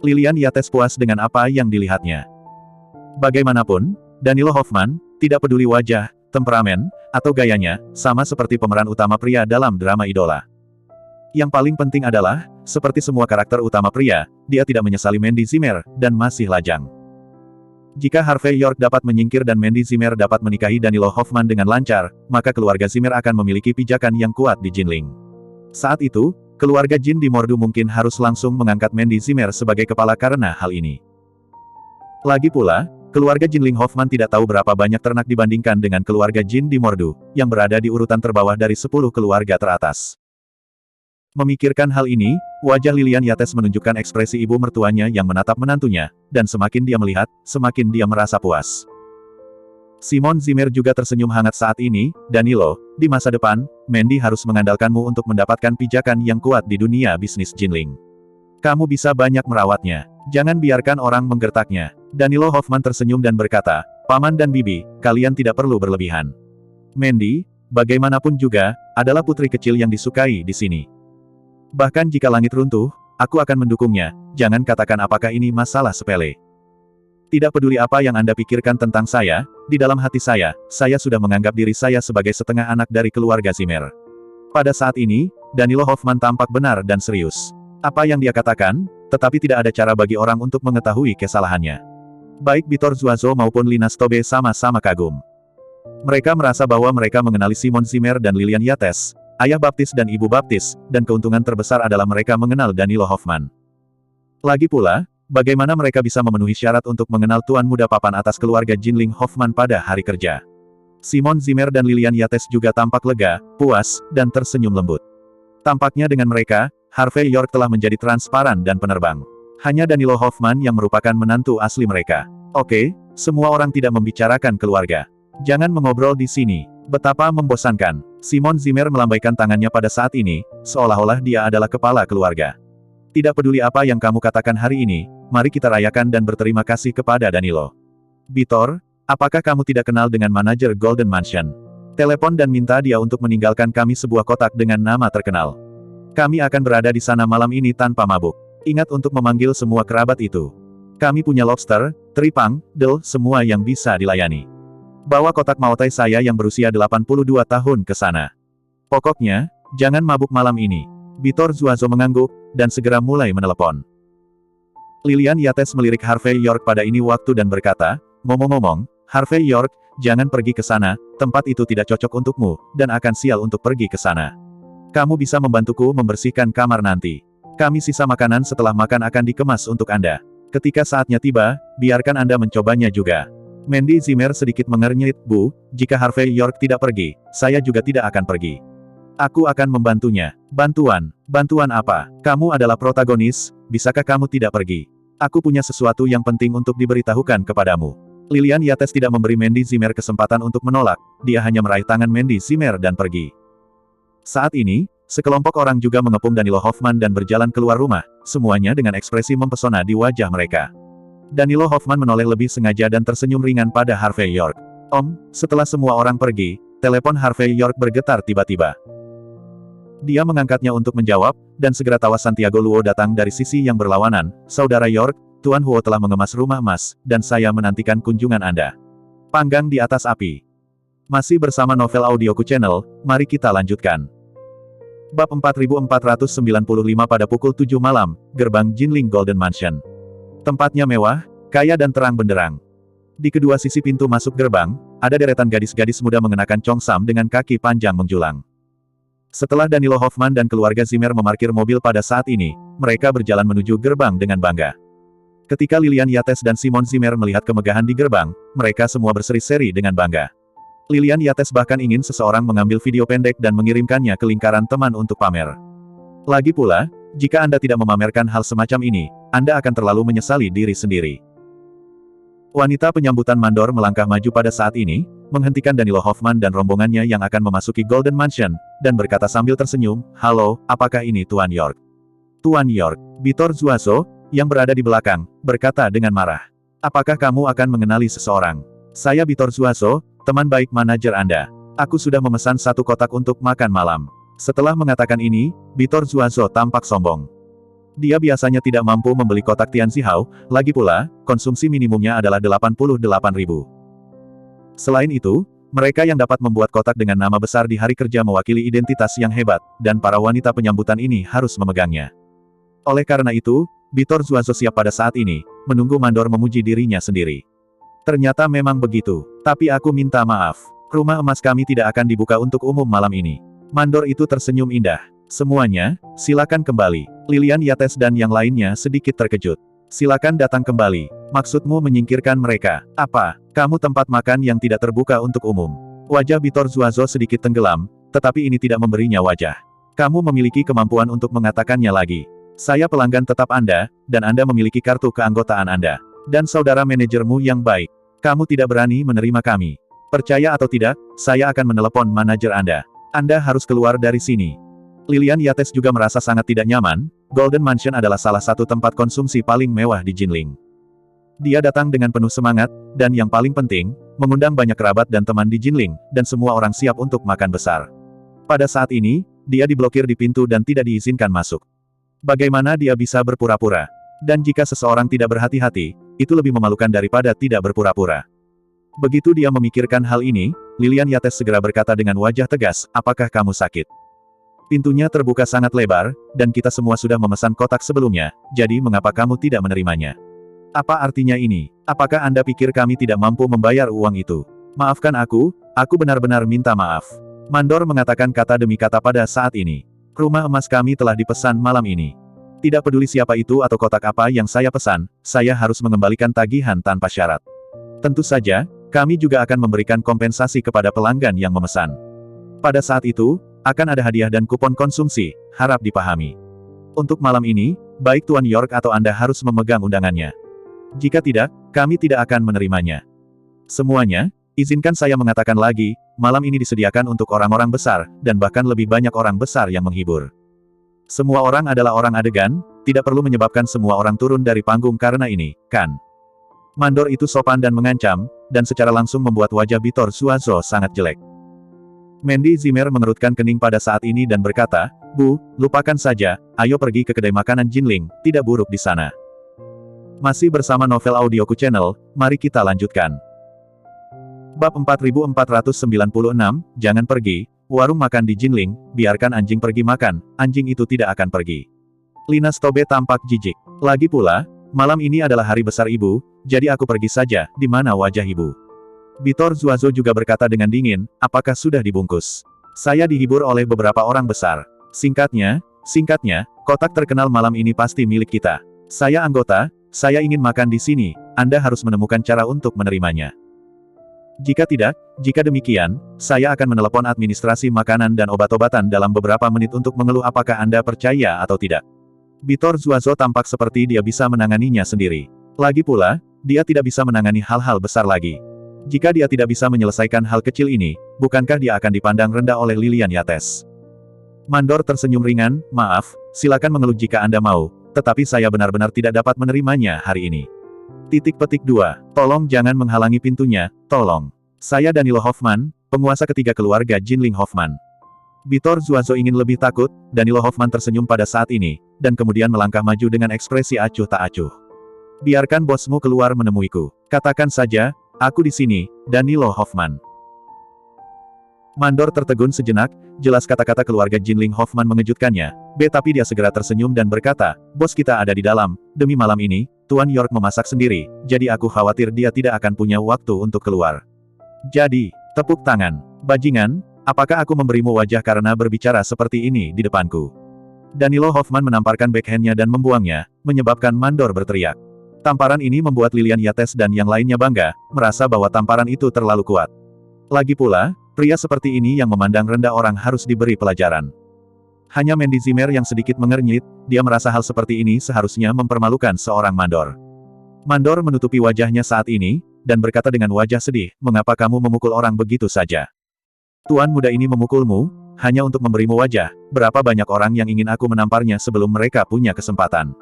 Lilian Yates puas dengan apa yang dilihatnya. Bagaimanapun, Danilo Hoffman, tidak peduli wajah, temperamen, atau gayanya, sama seperti pemeran utama pria dalam drama idola. Yang paling penting adalah, seperti semua karakter utama pria, dia tidak menyesali Mandy Zimmer, dan masih lajang. Jika Harvey York dapat menyingkir dan Mandy Zimmer dapat menikahi Danilo Hoffman dengan lancar, maka keluarga Zimmer akan memiliki pijakan yang kuat di Jinling. Saat itu, keluarga Jin di Mordu mungkin harus langsung mengangkat Mandy Zimmer sebagai kepala karena hal ini. Lagi pula, keluarga Jinling Hoffman tidak tahu berapa banyak ternak dibandingkan dengan keluarga Jin di Mordu, yang berada di urutan terbawah dari 10 keluarga teratas. Memikirkan hal ini, wajah Lilian Yates menunjukkan ekspresi ibu mertuanya yang menatap menantunya, dan semakin dia melihat, semakin dia merasa puas. Simon Zimmer juga tersenyum hangat saat ini, Danilo, di masa depan, Mandy harus mengandalkanmu untuk mendapatkan pijakan yang kuat di dunia bisnis Jinling. Kamu bisa banyak merawatnya. Jangan biarkan orang menggertaknya. Danilo Hoffman tersenyum dan berkata, Paman dan Bibi, kalian tidak perlu berlebihan. Mandy, bagaimanapun juga, adalah putri kecil yang disukai di sini. Bahkan jika langit runtuh, aku akan mendukungnya, jangan katakan apakah ini masalah sepele. Tidak peduli apa yang Anda pikirkan tentang saya, di dalam hati saya sudah menganggap diri saya sebagai setengah anak dari keluarga Zimmer. Pada saat ini, Danilo Hoffman tampak benar dan serius. Apa yang dia katakan, tetapi tidak ada cara bagi orang untuk mengetahui kesalahannya. Baik Bitor Zuazo maupun Lina Stobe sama-sama kagum. Mereka merasa bahwa mereka mengenali Simon Zimmer dan Lilian Yates, ayah baptis dan ibu baptis, dan keuntungan terbesar adalah mereka mengenal Danilo Hoffman. Lagi pula, bagaimana mereka bisa memenuhi syarat untuk mengenal tuan muda papan atas keluarga Jinling Hoffman pada hari kerja. Simon Zimmer dan Lilian Yates juga tampak lega, puas, dan tersenyum lembut. Tampaknya dengan mereka, Harvey York telah menjadi transparan dan penerbang. Hanya Danilo Hoffman yang merupakan menantu asli mereka. Oke, semua orang tidak membicarakan keluarga. Jangan mengobrol di sini. Betapa membosankan. Simon Zimmer melambaikan tangannya pada saat ini, seolah-olah dia adalah kepala keluarga. Tidak peduli apa yang kamu katakan hari ini, mari kita rayakan dan berterima kasih kepada Danilo. Bitor, apakah kamu tidak kenal dengan manajer Golden Mansion? Telepon dan minta dia untuk meninggalkan kami sebuah kotak dengan nama terkenal. Kami akan berada di sana malam ini tanpa mabuk. Ingat untuk memanggil semua kerabat itu. Kami punya lobster, teripang, del, semua yang bisa dilayani. Bawa kotak maotai saya yang berusia 82 tahun ke sana. Pokoknya, jangan mabuk malam ini. Bitor Zuazo mengangguk, dan segera mulai menelepon. Lilian Yates melirik Harvey York pada ini waktu dan berkata, ngomong-ngomong, Harvey York, jangan pergi ke sana, tempat itu tidak cocok untukmu, dan akan sial untuk pergi ke sana. Kamu bisa membantuku membersihkan kamar nanti. Kami sisa makanan setelah makan akan dikemas untuk Anda. Ketika saatnya tiba, biarkan Anda mencobanya juga. Mandy Zimmer sedikit mengernyit, Bu, jika Harvey York tidak pergi, saya juga tidak akan pergi. Aku akan membantunya. Bantuan? Bantuan apa? Kamu adalah protagonis, bisakah kamu tidak pergi? Aku punya sesuatu yang penting untuk diberitahukan kepadamu. Lilian Yates tidak memberi Mandy Zimmer kesempatan untuk menolak, dia hanya meraih tangan Mandy Zimmer dan pergi. Saat ini, sekelompok orang juga mengepung Danilo Hoffman dan berjalan keluar rumah, semuanya dengan ekspresi mempesona di wajah mereka. Danilo Hoffman menoleh lebih sengaja dan tersenyum ringan pada Harvey York. Om, setelah semua orang pergi, telepon Harvey York bergetar tiba-tiba. Dia mengangkatnya untuk menjawab, dan segera tawa Santiago Luo datang dari sisi yang berlawanan. Saudara York, Tuan Huo telah mengemas rumah emas, dan saya menantikan kunjungan Anda. Panggang di atas api. Masih bersama Novel Audioku Channel, mari kita lanjutkan. Bab 4495 pada pukul 7 malam, gerbang Jinling Golden Mansion. Tempatnya mewah, kaya dan terang benderang. Di kedua sisi pintu masuk gerbang, ada deretan gadis-gadis muda mengenakan congsam dengan kaki panjang menjulang. Setelah Danilo Hoffman dan keluarga Zimmer memarkir mobil pada saat ini, mereka berjalan menuju gerbang dengan bangga. Ketika Lilian Yates dan Simon Zimmer melihat kemegahan di gerbang, mereka semua berseri-seri dengan bangga. Lilian Yates bahkan ingin seseorang mengambil video pendek dan mengirimkannya ke lingkaran teman untuk pamer. Lagi pula, jika Anda tidak memamerkan hal semacam ini, Anda akan terlalu menyesali diri sendiri. Wanita penyambutan mandor melangkah maju pada saat ini, menghentikan Danilo Hoffman dan rombongannya yang akan memasuki Golden Mansion, dan berkata sambil tersenyum, "Halo, apakah ini Tuan York?" Tuan York, Bitor Zuazo, yang berada di belakang, berkata dengan marah. "Apakah kamu akan mengenali seseorang? Saya Bitor Zuazo, teman baik manajer Anda. Aku sudah memesan 1 kotak untuk makan malam." Setelah mengatakan ini, Bitor Zuazo tampak sombong. Dia biasanya tidak mampu membeli kotak Tianzihao, lagi pula, konsumsi minimumnya adalah 88.000. Selain itu, mereka yang dapat membuat kotak dengan nama besar di hari kerja mewakili identitas yang hebat, dan para wanita penyambutan ini harus memegangnya. Oleh karena itu, Bitor Zuazo siap pada saat ini, menunggu mandor memuji dirinya sendiri. Ternyata memang begitu, tapi aku minta maaf. Rumah emas kami tidak akan dibuka untuk umum malam ini. Mandor itu tersenyum indah. Semuanya, silakan kembali. Lilian Yates dan yang lainnya sedikit terkejut. Silakan datang kembali. Maksudmu menyingkirkan mereka? Apa? Kamu tempat makan yang tidak terbuka untuk umum. Wajah Bitor Zuazo sedikit tenggelam, tetapi ini tidak memberinya wajah. Kamu memiliki kemampuan untuk mengatakannya lagi. Saya pelanggan tetap Anda, dan Anda memiliki kartu keanggotaan Anda. Dan saudara manajermu yang baik. Kamu tidak berani menerima kami. Percaya atau tidak, saya akan menelepon manajer Anda. Anda harus keluar dari sini. Lilian Yates juga merasa sangat tidak nyaman. Golden Mansion adalah salah satu tempat konsumsi paling mewah di Jinling. Dia datang dengan penuh semangat, dan yang paling penting, mengundang banyak kerabat dan teman di Jinling, dan semua orang siap untuk makan besar. Pada saat ini, dia diblokir di pintu dan tidak diizinkan masuk. Bagaimana dia bisa berpura-pura? Dan jika seseorang tidak berhati-hati, itu lebih memalukan daripada tidak berpura-pura. Begitu dia memikirkan hal ini, Lilian Yates segera berkata dengan wajah tegas, "Apakah kamu sakit?" Pintunya terbuka sangat lebar, dan kita semua sudah memesan kotak sebelumnya, jadi mengapa kamu tidak menerimanya? Apa artinya ini? Apakah Anda pikir kami tidak mampu membayar uang itu? Maafkan aku benar-benar minta maaf. Mandor mengatakan kata demi kata pada saat ini. Rumah emas kami telah dipesan malam ini. Tidak peduli siapa itu atau kotak apa yang saya pesan, saya harus mengembalikan tagihan tanpa syarat. Tentu saja, kami juga akan memberikan kompensasi kepada pelanggan yang memesan. Pada saat itu, akan ada hadiah dan kupon konsumsi, harap dipahami. Untuk malam ini, baik Tuan York atau Anda harus memegang undangannya. Jika tidak, kami tidak akan menerimanya. Semuanya, izinkan saya mengatakan lagi, malam ini disediakan untuk orang-orang besar, dan bahkan lebih banyak orang besar yang menghibur. Semua orang adalah orang adegan, tidak perlu menyebabkan semua orang turun dari panggung karena ini, kan? Mandor itu sopan dan mengancam, dan secara langsung membuat wajah Bitor Zuazo sangat jelek. Mandy Zimmer mengerutkan kening pada saat ini dan berkata, "Bu, lupakan saja, ayo pergi ke kedai makanan Jinling, tidak buruk di sana." Masih bersama Novel Audioku Channel, mari kita lanjutkan. Bab 4496, jangan pergi, warung makan di Jinling, biarkan anjing pergi makan, anjing itu tidak akan pergi. Lina Stobe tampak jijik. Lagi pula, malam ini adalah hari besar ibu, jadi aku pergi saja, di mana wajah ibu. Bitor Zuazo juga berkata dengan dingin, apakah sudah dibungkus? Saya dihibur oleh beberapa orang besar. Singkatnya, kotak terkenal malam ini pasti milik kita. Saya anggota, saya ingin makan di sini, Anda harus menemukan cara untuk menerimanya. Jika demikian, saya akan menelepon administrasi makanan dan obat-obatan dalam beberapa menit untuk mengeluh apakah Anda percaya atau tidak. Bitor Zuazo tampak seperti dia bisa menanganinya sendiri. Lagi pula, dia tidak bisa menangani hal-hal besar lagi. Jika dia tidak bisa menyelesaikan hal kecil ini, bukankah dia akan dipandang rendah oleh Lilian Yates? Mandor tersenyum ringan, maaf, silakan mengeluh jika Anda mau, tetapi saya benar-benar tidak dapat menerimanya hari ini. _2. Tolong jangan menghalangi pintunya, tolong. Saya Danilo Hoffman, penguasa ketiga keluarga Jinling Hoffman. Bitor Zuazo ingin lebih takut, Danilo Hoffman tersenyum pada saat ini, dan kemudian melangkah maju dengan ekspresi acuh tak acuh. Biarkan bosmu keluar menemuiku. Katakan saja, aku di sini, Danilo Hoffman. Mandor tertegun sejenak, jelas kata-kata keluarga Jinling Hoffman mengejutkannya, tapi dia segera tersenyum dan berkata, bos kita ada di dalam, demi malam ini, Tuan York memasak sendiri, jadi aku khawatir dia tidak akan punya waktu untuk keluar. Jadi, tepuk tangan, bajingan, apakah aku memberimu wajah karena berbicara seperti ini di depanku? Danilo Hoffman menamparkan backhand-nya dan membuangnya, menyebabkan Mandor berteriak. Tamparan ini membuat Lilian Yates dan yang lainnya bangga, merasa bahwa tamparan itu terlalu kuat. Lagi pula, pria seperti ini yang memandang rendah orang harus diberi pelajaran. Hanya Mandy Zimmer yang sedikit mengernyit, dia merasa hal seperti ini seharusnya mempermalukan seorang mandor. Mandor menutupi wajahnya saat ini, dan berkata dengan wajah sedih, mengapa kamu memukul orang begitu saja? Tuan muda ini memukulmu, hanya untuk memberimu wajah, berapa banyak orang yang ingin aku menamparnya sebelum mereka punya kesempatan.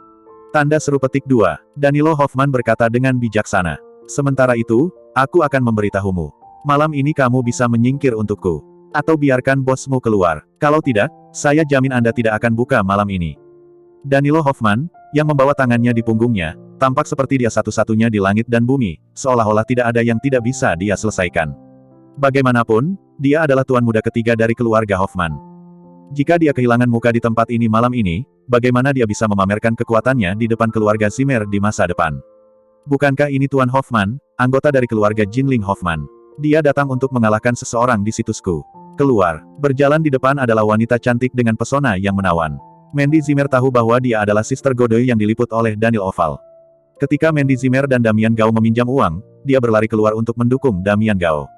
Tanda seru petik 2, Danilo Hoffman berkata dengan bijaksana. Sementara itu, aku akan memberitahumu. Malam ini kamu bisa menyingkir untukku. Atau biarkan bosmu keluar. Kalau tidak, saya jamin Anda tidak akan buka malam ini. Danilo Hoffman, yang membawa tangannya di punggungnya, tampak seperti dia satu-satunya di langit dan bumi, seolah-olah tidak ada yang tidak bisa dia selesaikan. Bagaimanapun, dia adalah tuan muda ketiga dari keluarga Hoffman. Jika dia kehilangan muka di tempat ini malam ini, bagaimana dia bisa memamerkan kekuatannya di depan keluarga Zimmer di masa depan? Bukankah ini Tuan Hoffman, anggota dari keluarga Jinling Hoffman? Dia datang untuk mengalahkan seseorang di situsku. Keluar. Berjalan di depan adalah wanita cantik dengan pesona yang menawan. Mandy Zimmer tahu bahwa dia adalah Sister Godoy yang diliput oleh Daniel Oval. Ketika Mandy Zimmer dan Damian Gao meminjam uang, dia berlari keluar untuk mendukung Damian Gao.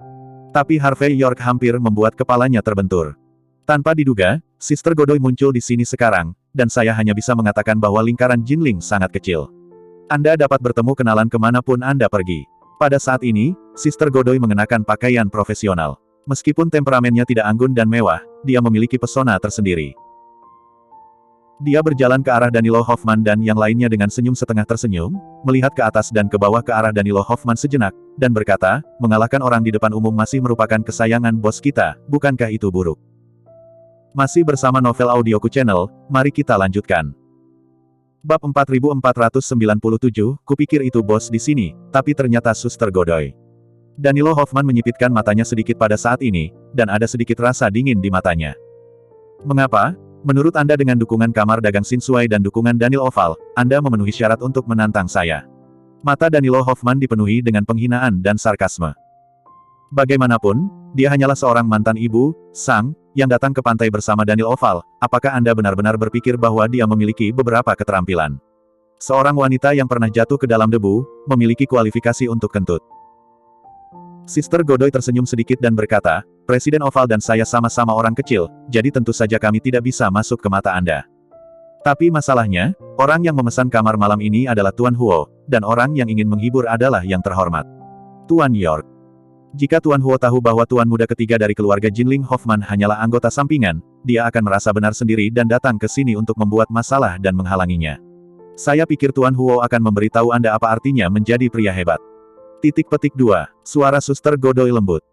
Tapi Harvey York hampir membuat kepalanya terbentur. Tanpa diduga, Sister Godoy muncul di sini sekarang, dan saya hanya bisa mengatakan bahwa lingkaran Jinling sangat kecil. Anda dapat bertemu kenalan kemanapun Anda pergi. Pada saat ini, Sister Godoy mengenakan pakaian profesional. Meskipun temperamennya tidak anggun dan mewah, dia memiliki pesona tersendiri. Dia berjalan ke arah Danilo Hoffman dan yang lainnya dengan senyum setengah tersenyum, melihat ke atas dan ke bawah ke arah Danilo Hoffman sejenak, dan berkata, mengalahkan orang di depan umum masih merupakan kesayangan bos kita, bukankah itu buruk? Masih bersama novel audioku channel, mari kita lanjutkan. Bab 4497, kupikir itu bos di sini, tapi ternyata Suster Godoy. Danilo Hoffman menyipitkan matanya sedikit pada saat ini, dan ada sedikit rasa dingin di matanya. Mengapa? Menurut Anda dengan dukungan Kamar Dagang Shinsuai dan dukungan Daniel Oval, Anda memenuhi syarat untuk menantang saya. Mata Danilo Hoffman dipenuhi dengan penghinaan dan sarkasme. Bagaimanapun, dia hanyalah seorang mantan ibu, sang, yang datang ke pantai bersama Daniel Oval. Apakah Anda benar-benar berpikir bahwa dia memiliki beberapa keterampilan? Seorang wanita yang pernah jatuh ke dalam debu, memiliki kualifikasi untuk kentut. Sister Godoy tersenyum sedikit dan berkata, Presiden Oval dan saya sama-sama orang kecil, jadi tentu saja kami tidak bisa masuk ke mata Anda. Tapi masalahnya, orang yang memesan kamar malam ini adalah Tuan Huo, dan orang yang ingin menghibur adalah yang terhormat. Tuan York. Jika Tuan Huo tahu bahwa tuan muda ketiga dari keluarga Jinling Hoffman hanyalah anggota sampingan, dia akan merasa benar sendiri dan datang ke sini untuk membuat masalah dan menghalanginya. Saya pikir Tuan Huo akan memberitahu Anda apa artinya menjadi pria hebat. _2. Suara Suster Godoy lembut.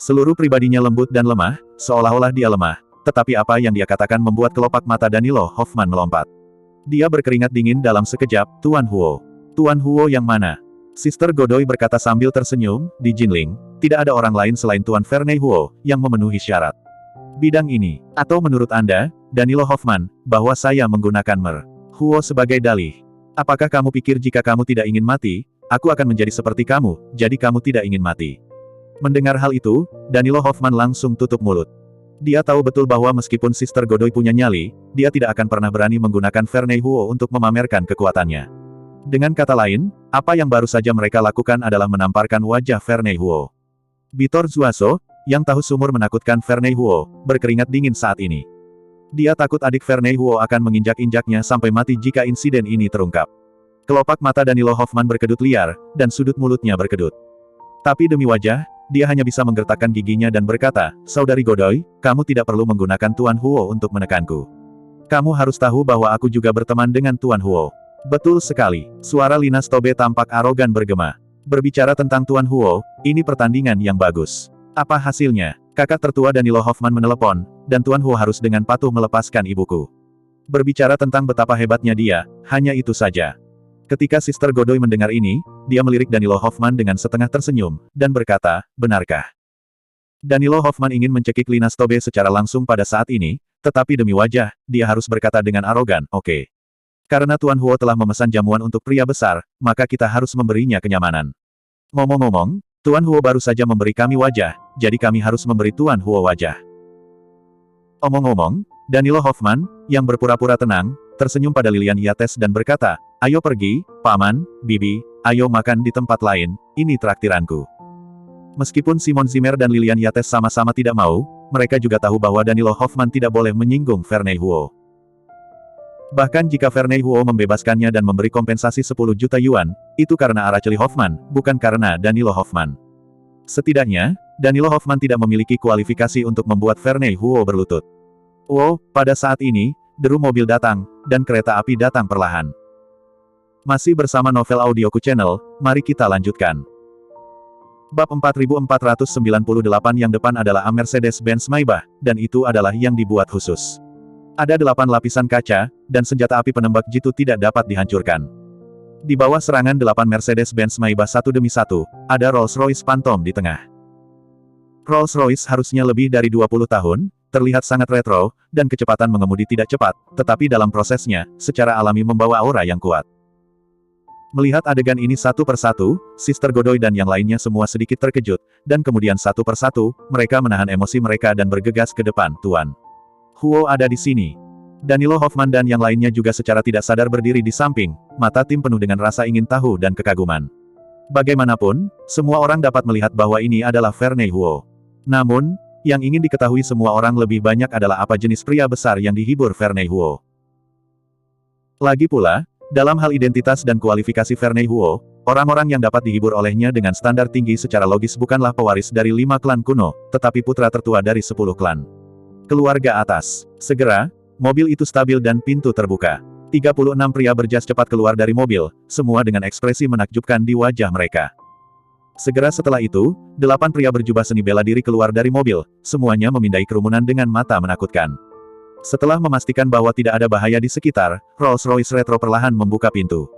Seluruh pribadinya lembut dan lemah, seolah-olah dia lemah, tetapi apa yang dia katakan membuat kelopak mata Danilo Hoffman melompat. Dia berkeringat dingin dalam sekejap, Tuan Huo. Tuan Huo yang mana? Sister Godoy berkata sambil tersenyum, di Jinling, tidak ada orang lain selain Tuan Verney Huo, yang memenuhi syarat. Bidang ini, atau menurut Anda, Danilo Hoffman, bahwa saya menggunakan Mer. Huo sebagai dalih. Apakah kamu pikir jika kamu tidak ingin mati, aku akan menjadi seperti kamu, jadi kamu tidak ingin mati? Mendengar hal itu, Danilo Hoffman langsung tutup mulut. Dia tahu betul bahwa meskipun Sister Godoy punya nyali, dia tidak akan pernah berani menggunakan Verney Huo untuk memamerkan kekuatannya. Dengan kata lain, apa yang baru saja mereka lakukan adalah menamparkan wajah Verney Huo. Bitor Zuazo, yang tahu sumur menakutkan Vernei Huo, berkeringat dingin saat ini. Dia takut adik Vernei Huo akan menginjak-injaknya sampai mati jika insiden ini terungkap. Kelopak mata Danilo Hoffman berkedut liar, dan sudut mulutnya berkedut. Tapi demi wajah, dia hanya bisa menggertakkan giginya dan berkata, "Saudari Godoy, kamu tidak perlu menggunakan Tuan Huo untuk menekanku. Kamu harus tahu bahwa aku juga berteman dengan Tuan Huo." Betul sekali, suara Lina Stobe tampak arogan bergema. Berbicara tentang Tuan Huo, ini pertandingan yang bagus. Apa hasilnya? Kakak tertua Danilo Hoffman menelepon, dan Tuan Huo harus dengan patuh melepaskan ibuku. Berbicara tentang betapa hebatnya dia, hanya itu saja. Ketika Sister Godoy mendengar ini, dia melirik Danilo Hoffman dengan setengah tersenyum, dan berkata, "Benarkah?" Danilo Hoffman ingin mencekik Lina Stobe secara langsung pada saat ini, tetapi demi wajah, dia harus berkata dengan arogan, "Oke. Karena Tuan Huo telah memesan jamuan untuk pria besar, maka kita harus memberinya kenyamanan. Ngomong-ngomong, Tuan Huo baru saja memberi kami wajah, jadi kami harus memberi Tuan Huo wajah." Omong-omong, Danilo Hoffman, yang berpura-pura tenang, tersenyum pada Lilian Yates dan berkata, "Ayo pergi, Paman, Bibi, ayo makan di tempat lain, ini traktiranku." Meskipun Simon Zimmer dan Lilian Yates sama-sama tidak mau, mereka juga tahu bahwa Danilo Hoffman tidak boleh menyinggung Vernei Huo. Bahkan jika Vernei Huo membebaskannya dan memberi kompensasi 10 juta yuan, itu karena Araceli Hoffman, bukan karena Danilo Hoffman. Setidaknya, Danilo Hoffman tidak memiliki kualifikasi untuk membuat Vernei Huo berlutut. Pada saat ini, deru mobil datang, dan kereta api datang perlahan. Masih bersama novel audioku channel, mari kita lanjutkan. Bab 4498 yang depan adalah Mercedes-Benz Maybach, dan itu adalah yang dibuat khusus. Ada 8 lapisan kaca, dan senjata api penembak jitu tidak dapat dihancurkan. Di bawah serangan 8 Mercedes-Benz Maybach satu demi satu, ada Rolls-Royce Phantom di tengah. Rolls-Royce harusnya lebih dari 20 tahun, terlihat sangat retro, dan kecepatan mengemudi tidak cepat, tetapi dalam prosesnya, secara alami membawa aura yang kuat. Melihat adegan ini satu persatu, Sister Godoy dan yang lainnya semua sedikit terkejut, dan kemudian satu persatu, mereka menahan emosi mereka dan bergegas ke depan, "Tuan Huo ada di sini." Danilo Hoffman dan yang lainnya juga secara tidak sadar berdiri di samping, mata tim penuh dengan rasa ingin tahu dan kekaguman. Bagaimanapun, semua orang dapat melihat bahwa ini adalah Vernei Huo. Namun, yang ingin diketahui semua orang lebih banyak adalah apa jenis pria besar yang dihibur Vernei Huo. Lagi pula, dalam hal identitas dan kualifikasi Vernei Huo, orang-orang yang dapat dihibur olehnya dengan standar tinggi secara logis bukanlah pewaris dari 5 klan kuno, tetapi putra tertua dari 10 klan. Keluarga atas. Segera, mobil itu stabil dan pintu terbuka. 36 pria berjas cepat keluar dari mobil, semua dengan ekspresi menakjubkan di wajah mereka. Segera setelah itu, 8 pria berjubah seni bela diri keluar dari mobil, semuanya memindai kerumunan dengan mata menakutkan. Setelah memastikan bahwa tidak ada bahaya di sekitar, Rolls-Royce Retro perlahan membuka pintu.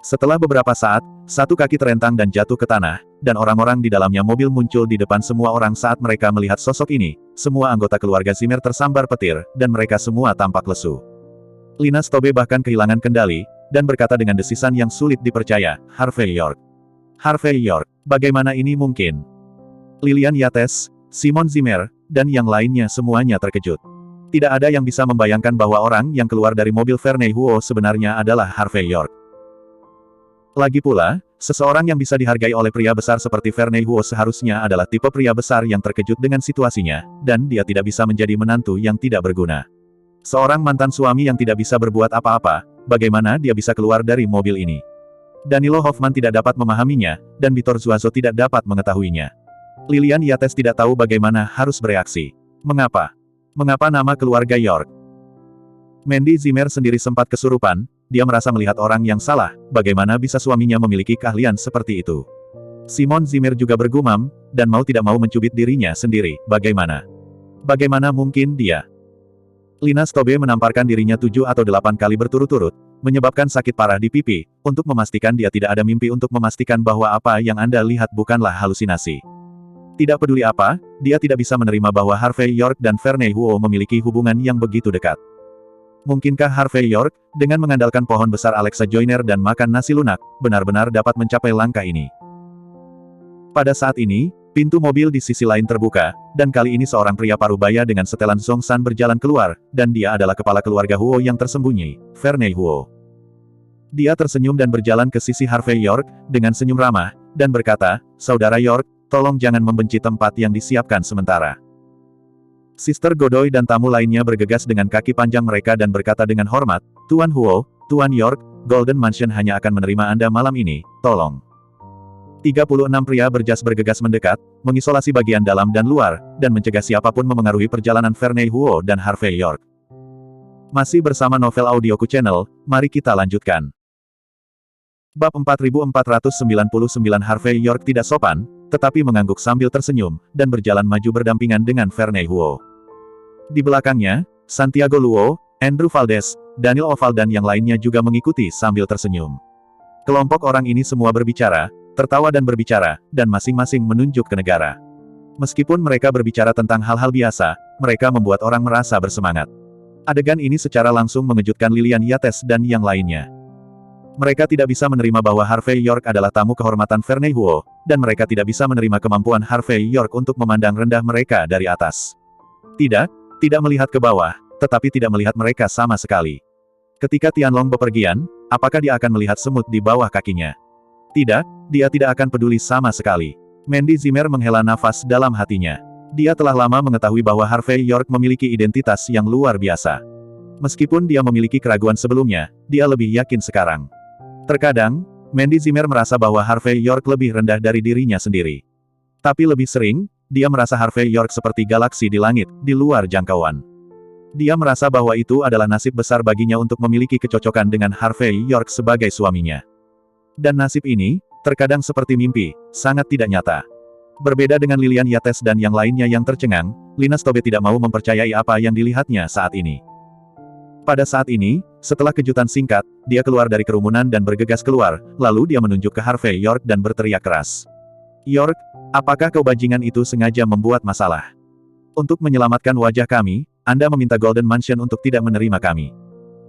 Setelah beberapa saat, satu kaki terentang dan jatuh ke tanah, dan orang-orang di dalamnya mobil muncul di depan semua orang saat mereka melihat sosok ini. Semua anggota keluarga Zimmer tersambar petir, dan mereka semua tampak lesu. Lina Stobe bahkan kehilangan kendali, dan berkata dengan desisan yang sulit dipercaya, "Harvey York. Harvey York, bagaimana ini mungkin?" Lilian Yates, Simon Zimmer, dan yang lainnya semuanya terkejut. Tidak ada yang bisa membayangkan bahwa orang yang keluar dari mobil Vernei Huo sebenarnya adalah Harvey York. Lagi pula, seseorang yang bisa dihargai oleh pria besar seperti Vernei Huo seharusnya adalah tipe pria besar yang terkejut dengan situasinya, dan dia tidak bisa menjadi menantu yang tidak berguna. Seorang mantan suami yang tidak bisa berbuat apa-apa, bagaimana dia bisa keluar dari mobil ini? Danilo Hoffman tidak dapat memahaminya, dan Bitor Zuazo tidak dapat mengetahuinya. Lilian Yates tidak tahu bagaimana harus bereaksi. Mengapa? Mengapa nama keluarga York? Mandy Zimmer sendiri sempat kesurupan, dia merasa melihat orang yang salah, bagaimana bisa suaminya memiliki keahlian seperti itu. Simon Zimmer juga bergumam, dan mau tidak mau mencubit dirinya sendiri, bagaimana mungkin dia? Lina Stobe menamparkan dirinya 7 atau 8 kali berturut-turut, menyebabkan sakit parah di pipi, untuk memastikan dia tidak ada mimpi untuk memastikan bahwa apa yang Anda lihat bukanlah halusinasi. Tidak peduli apa, dia tidak bisa menerima bahwa Harvey York dan Vernei Huo memiliki hubungan yang begitu dekat. Mungkinkah Harvey York, dengan mengandalkan pohon besar Alexa Joyner dan makan nasi lunak, benar-benar dapat mencapai langkah ini? Pada saat ini, pintu mobil di sisi lain terbuka, dan kali ini seorang pria parubaya dengan setelan Zhongshan berjalan keluar, dan dia adalah kepala keluarga Huo yang tersembunyi, Vernei Huo. Dia tersenyum dan berjalan ke sisi Harvey York, dengan senyum ramah, dan berkata, "Saudara York, tolong jangan membenci tempat yang disiapkan sementara. Sister Godoy dan tamu lainnya bergegas dengan kaki panjang mereka dan berkata dengan hormat, Tuan Huo, Tuan York, Golden Mansion hanya akan menerima Anda malam ini, tolong. 36 pria berjas bergegas mendekat, mengisolasi bagian dalam dan luar, dan mencegah siapapun memengaruhi perjalanan Verney Huo dan Harvey York. Masih bersama novel audioku channel, mari kita lanjutkan. Bab 4499 Harvey York tidak sopan, tetapi mengangguk sambil tersenyum, dan berjalan maju berdampingan dengan Verney Huo. Di belakangnya, Santiago Luo, Andrew Valdez, Daniel Oval dan yang lainnya juga mengikuti sambil tersenyum. Kelompok orang ini semua berbicara, tertawa dan berbicara, dan masing-masing menunjuk ke negara. Meskipun mereka berbicara tentang hal-hal biasa, mereka membuat orang merasa bersemangat. Adegan ini secara langsung mengejutkan Lilian Yates dan yang lainnya. Mereka tidak bisa menerima bahwa Harvey York adalah tamu kehormatan Verney Huo, dan mereka tidak bisa menerima kemampuan Harvey York untuk memandang rendah mereka dari atas. Tidak melihat ke bawah, tetapi tidak melihat mereka sama sekali. Ketika Tianlong bepergian, apakah dia akan melihat semut di bawah kakinya? Tidak, dia tidak akan peduli sama sekali. Mandy Zimmer menghela nafas dalam hatinya. Dia telah lama mengetahui bahwa Harvey York memiliki identitas yang luar biasa. Meskipun dia memiliki keraguan sebelumnya, dia lebih yakin sekarang. Terkadang, Mandy Zimmer merasa bahwa Harvey York lebih rendah dari dirinya sendiri. Tapi lebih sering, dia merasa Harvey York seperti galaksi di langit, di luar jangkauan. Dia merasa bahwa itu adalah nasib besar baginya untuk memiliki kecocokan dengan Harvey York sebagai suaminya. Dan nasib ini, terkadang seperti mimpi, sangat tidak nyata. Berbeda dengan Lilian Yates dan yang lainnya yang tercengang, Lina Stobe tidak mau mempercayai apa yang dilihatnya saat ini. Pada saat ini, setelah kejutan singkat, dia keluar dari kerumunan dan bergegas keluar, lalu dia menunjuk ke Harvey York dan berteriak keras. York, apakah kebajingan itu sengaja membuat masalah? Untuk menyelamatkan wajah kami, Anda meminta Golden Mansion untuk tidak menerima kami.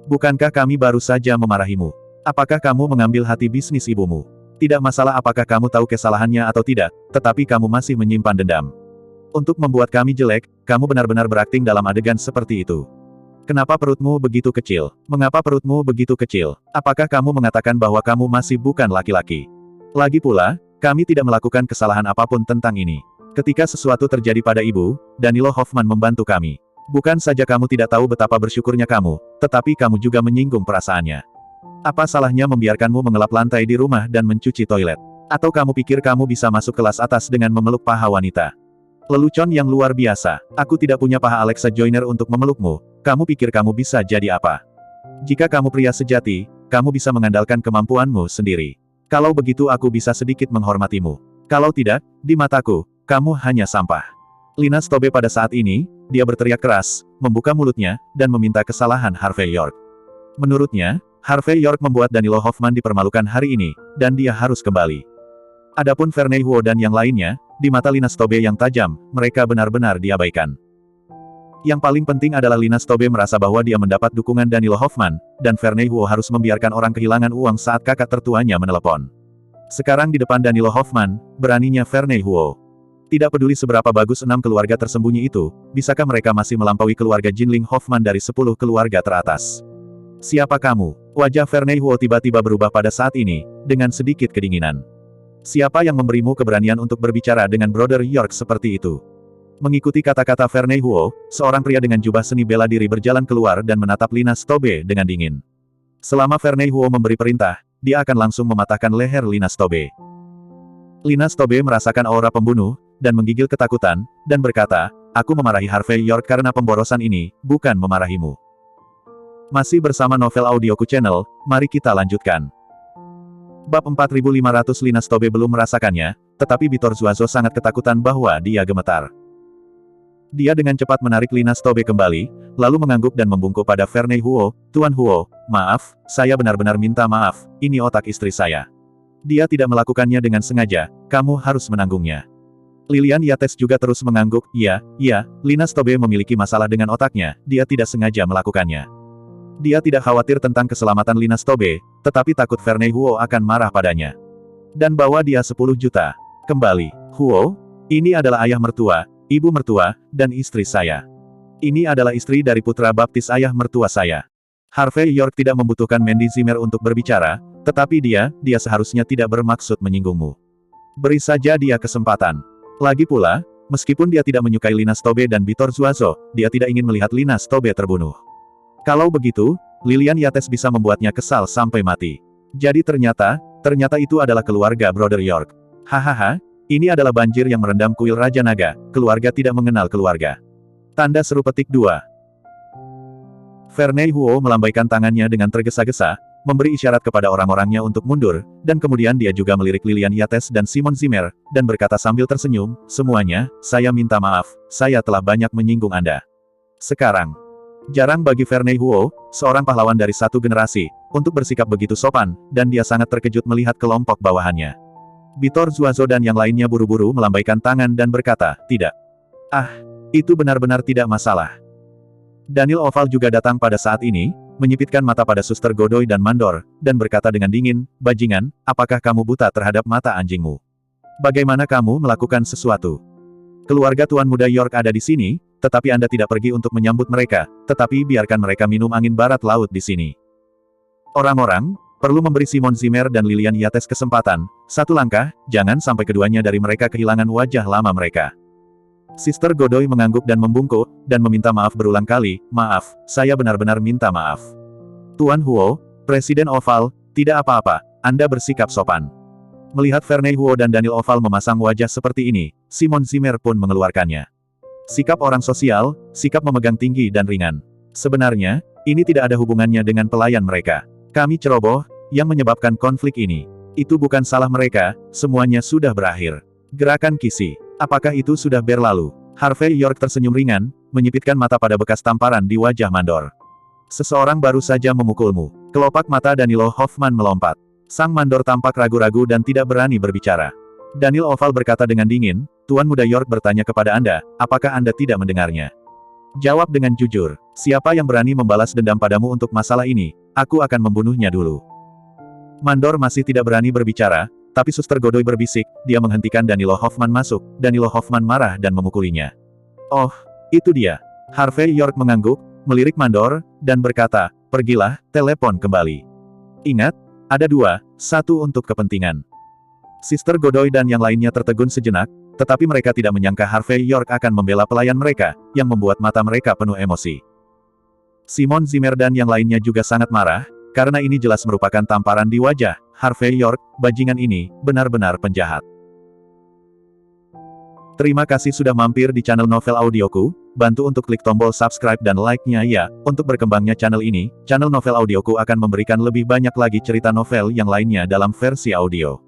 Bukankah kami baru saja memarahimu? Apakah kamu mengambil hati bisnis ibumu? Tidak masalah apakah kamu tahu kesalahannya atau tidak, tetapi kamu masih menyimpan dendam. Untuk membuat kami jelek, kamu benar-benar berakting dalam adegan seperti itu. Kenapa perutmu begitu kecil? Mengapa perutmu begitu kecil? Apakah kamu mengatakan bahwa kamu masih bukan laki-laki? Lagi pula, kami tidak melakukan kesalahan apapun tentang ini. Ketika sesuatu terjadi pada ibu, Danilo Hoffman membantu kami. Bukan saja kamu tidak tahu betapa bersyukurnya kamu, tetapi kamu juga menyinggung perasaannya. Apa salahnya membiarkanmu mengelap lantai di rumah dan mencuci toilet? Atau kamu pikir kamu bisa masuk kelas atas dengan memeluk paha wanita? Lelucon yang luar biasa. Aku tidak punya paha Alexa Joyner untuk memelukmu. Kamu pikir kamu bisa jadi apa? Jika kamu pria sejati, kamu bisa mengandalkan kemampuanmu sendiri. Kalau begitu aku bisa sedikit menghormatimu. Kalau tidak, di mataku, kamu hanya sampah. Lina Stobe pada saat ini, dia berteriak keras, membuka mulutnya, dan meminta kesalahan Harvey York. Menurutnya, Harvey York membuat Danilo Hoffman dipermalukan hari ini, dan dia harus kembali. Adapun Verney Huo dan yang lainnya, di mata Lina Stobe yang tajam, mereka benar-benar diabaikan. Yang paling penting adalah Lina Stobe merasa bahwa dia mendapat dukungan Danilo Hoffman, dan Verney Huo harus membiarkan orang kehilangan uang saat kakak tertuanya menelepon. Sekarang di depan Danilo Hoffman, beraninya Verney Huo. Tidak peduli seberapa bagus 6 keluarga tersembunyi itu, bisakah mereka masih melampaui keluarga Jinling Hoffman dari 10 keluarga teratas? Siapa kamu? Wajah Verney Huo tiba-tiba berubah pada saat ini, dengan sedikit kedinginan. Siapa yang memberimu keberanian untuk berbicara dengan Brother York seperti itu? Mengikuti kata-kata Verney Huo, seorang pria dengan jubah seni bela diri berjalan keluar dan menatap Lina Stobe dengan dingin. Selama Verney Huo memberi perintah, dia akan langsung mematahkan leher Lina Stobe. Lina Stobe merasakan aura pembunuh, dan menggigil ketakutan, dan berkata, aku memarahi Harvey York karena pemborosan ini, bukan memarahimu. Masih bersama novel audioku channel, mari kita lanjutkan. Bab 4500 Lina Stobe belum merasakannya, tetapi Bitor Zuazo sangat ketakutan bahwa dia gemetar. Dia dengan cepat menarik Lina Stobe kembali, lalu mengangguk dan membungkuk pada Verney Huo, Tuan Huo, maaf, saya benar-benar minta maaf, ini otak istri saya. Dia tidak melakukannya dengan sengaja, kamu harus menanggungnya. Lilian Yates juga terus mengangguk, iya, Lina Stobe memiliki masalah dengan otaknya, dia tidak sengaja melakukannya. Dia tidak khawatir tentang keselamatan Lina Stobe, tetapi takut Verney Huo akan marah padanya. Dan bawa dia 10 juta. Kembali, Huo, ini adalah ayah mertua, ibu mertua, dan istri saya. Ini adalah istri dari putra baptis ayah mertua saya. Harvey York tidak membutuhkan Mandy Zimmer untuk berbicara, tetapi dia seharusnya tidak bermaksud menyinggungmu. Beri saja dia kesempatan. Lagi pula, meskipun dia tidak menyukai Lina Stobe dan Bitor Zuazo, dia tidak ingin melihat Lina Stobe terbunuh. Kalau begitu, Lilian Yates bisa membuatnya kesal sampai mati. Jadi ternyata itu adalah keluarga Brother York. Hahaha, ini adalah banjir yang merendam kuil Raja Naga, keluarga tidak mengenal keluarga. Tanda seru petik 2. Vernei Huo melambaikan tangannya dengan tergesa-gesa, memberi isyarat kepada orang-orangnya untuk mundur, dan kemudian dia juga melirik Lilian Yates dan Simon Zimmer, dan berkata sambil tersenyum, semuanya, saya minta maaf, saya telah banyak menyinggung Anda. Sekarang, jarang bagi Vernei Huo, seorang pahlawan dari satu generasi, untuk bersikap begitu sopan, dan dia sangat terkejut melihat kelompok bawahannya. Bitor Zuazo dan yang lainnya buru-buru melambaikan tangan dan berkata, tidak. Ah, itu benar-benar tidak masalah. Daniel Oval juga datang pada saat ini, menyipitkan mata pada Suster Godoy dan Mandor, dan berkata dengan dingin, bajingan, apakah kamu buta terhadap mata anjingmu? Bagaimana kamu melakukan sesuatu? Keluarga Tuan Muda York ada di sini, tetapi Anda tidak pergi untuk menyambut mereka, tetapi biarkan mereka minum angin barat laut di sini. Orang-orang, perlu memberi Simon Zimmer dan Lilian Yates kesempatan, satu langkah, jangan sampai keduanya dari mereka kehilangan wajah lama mereka. Sister Godoy mengangguk dan membungkuk, dan meminta maaf berulang kali, maaf, saya benar-benar minta maaf. Tuan Huo, Presiden Oval, tidak apa-apa, Anda bersikap sopan. Melihat Vernei Huo dan Daniel Oval memasang wajah seperti ini, Simon Zimmer pun mengeluarkannya. Sikap orang sosial, sikap memegang tinggi dan ringan. Sebenarnya, ini tidak ada hubungannya dengan pelayan mereka. Kami ceroboh, yang menyebabkan konflik ini. Itu bukan salah mereka, semuanya sudah berakhir. Gerakan Kisi. Apakah itu sudah berlalu? Harvey York tersenyum ringan, menyipitkan mata pada bekas tamparan di wajah Mandor. Seseorang baru saja memukulmu. Kelopak mata Danilo Hoffman melompat. Sang Mandor tampak ragu-ragu dan tidak berani berbicara. Daniel Oval berkata dengan dingin, Tuan Muda York bertanya kepada Anda, apakah Anda tidak mendengarnya? Jawab dengan jujur, siapa yang berani membalas dendam padamu untuk masalah ini, aku akan membunuhnya dulu. Mandor masih tidak berani berbicara, tapi Suster Godoy berbisik, dia menghentikan Danilo Hoffman masuk, Danilo Hoffman marah dan memukulinya. Oh, itu dia. Harvey York mengangguk, melirik Mandor, dan berkata, pergilah, telepon kembali. Ingat, ada dua, satu untuk kepentingan. Sister Godoy dan yang lainnya tertegun sejenak, tetapi mereka tidak menyangka Harvey York akan membela pelayan mereka, yang membuat mata mereka penuh emosi. Simon Zimmer dan yang lainnya juga sangat marah, karena ini jelas merupakan tamparan di wajah. Harvey York, bajingan ini, benar-benar penjahat. Terima kasih sudah mampir di channel Novel Audioku, bantu untuk klik tombol subscribe dan like-nya ya, untuk berkembangnya channel ini, channel Novel Audioku akan memberikan lebih banyak lagi cerita novel yang lainnya dalam versi audio.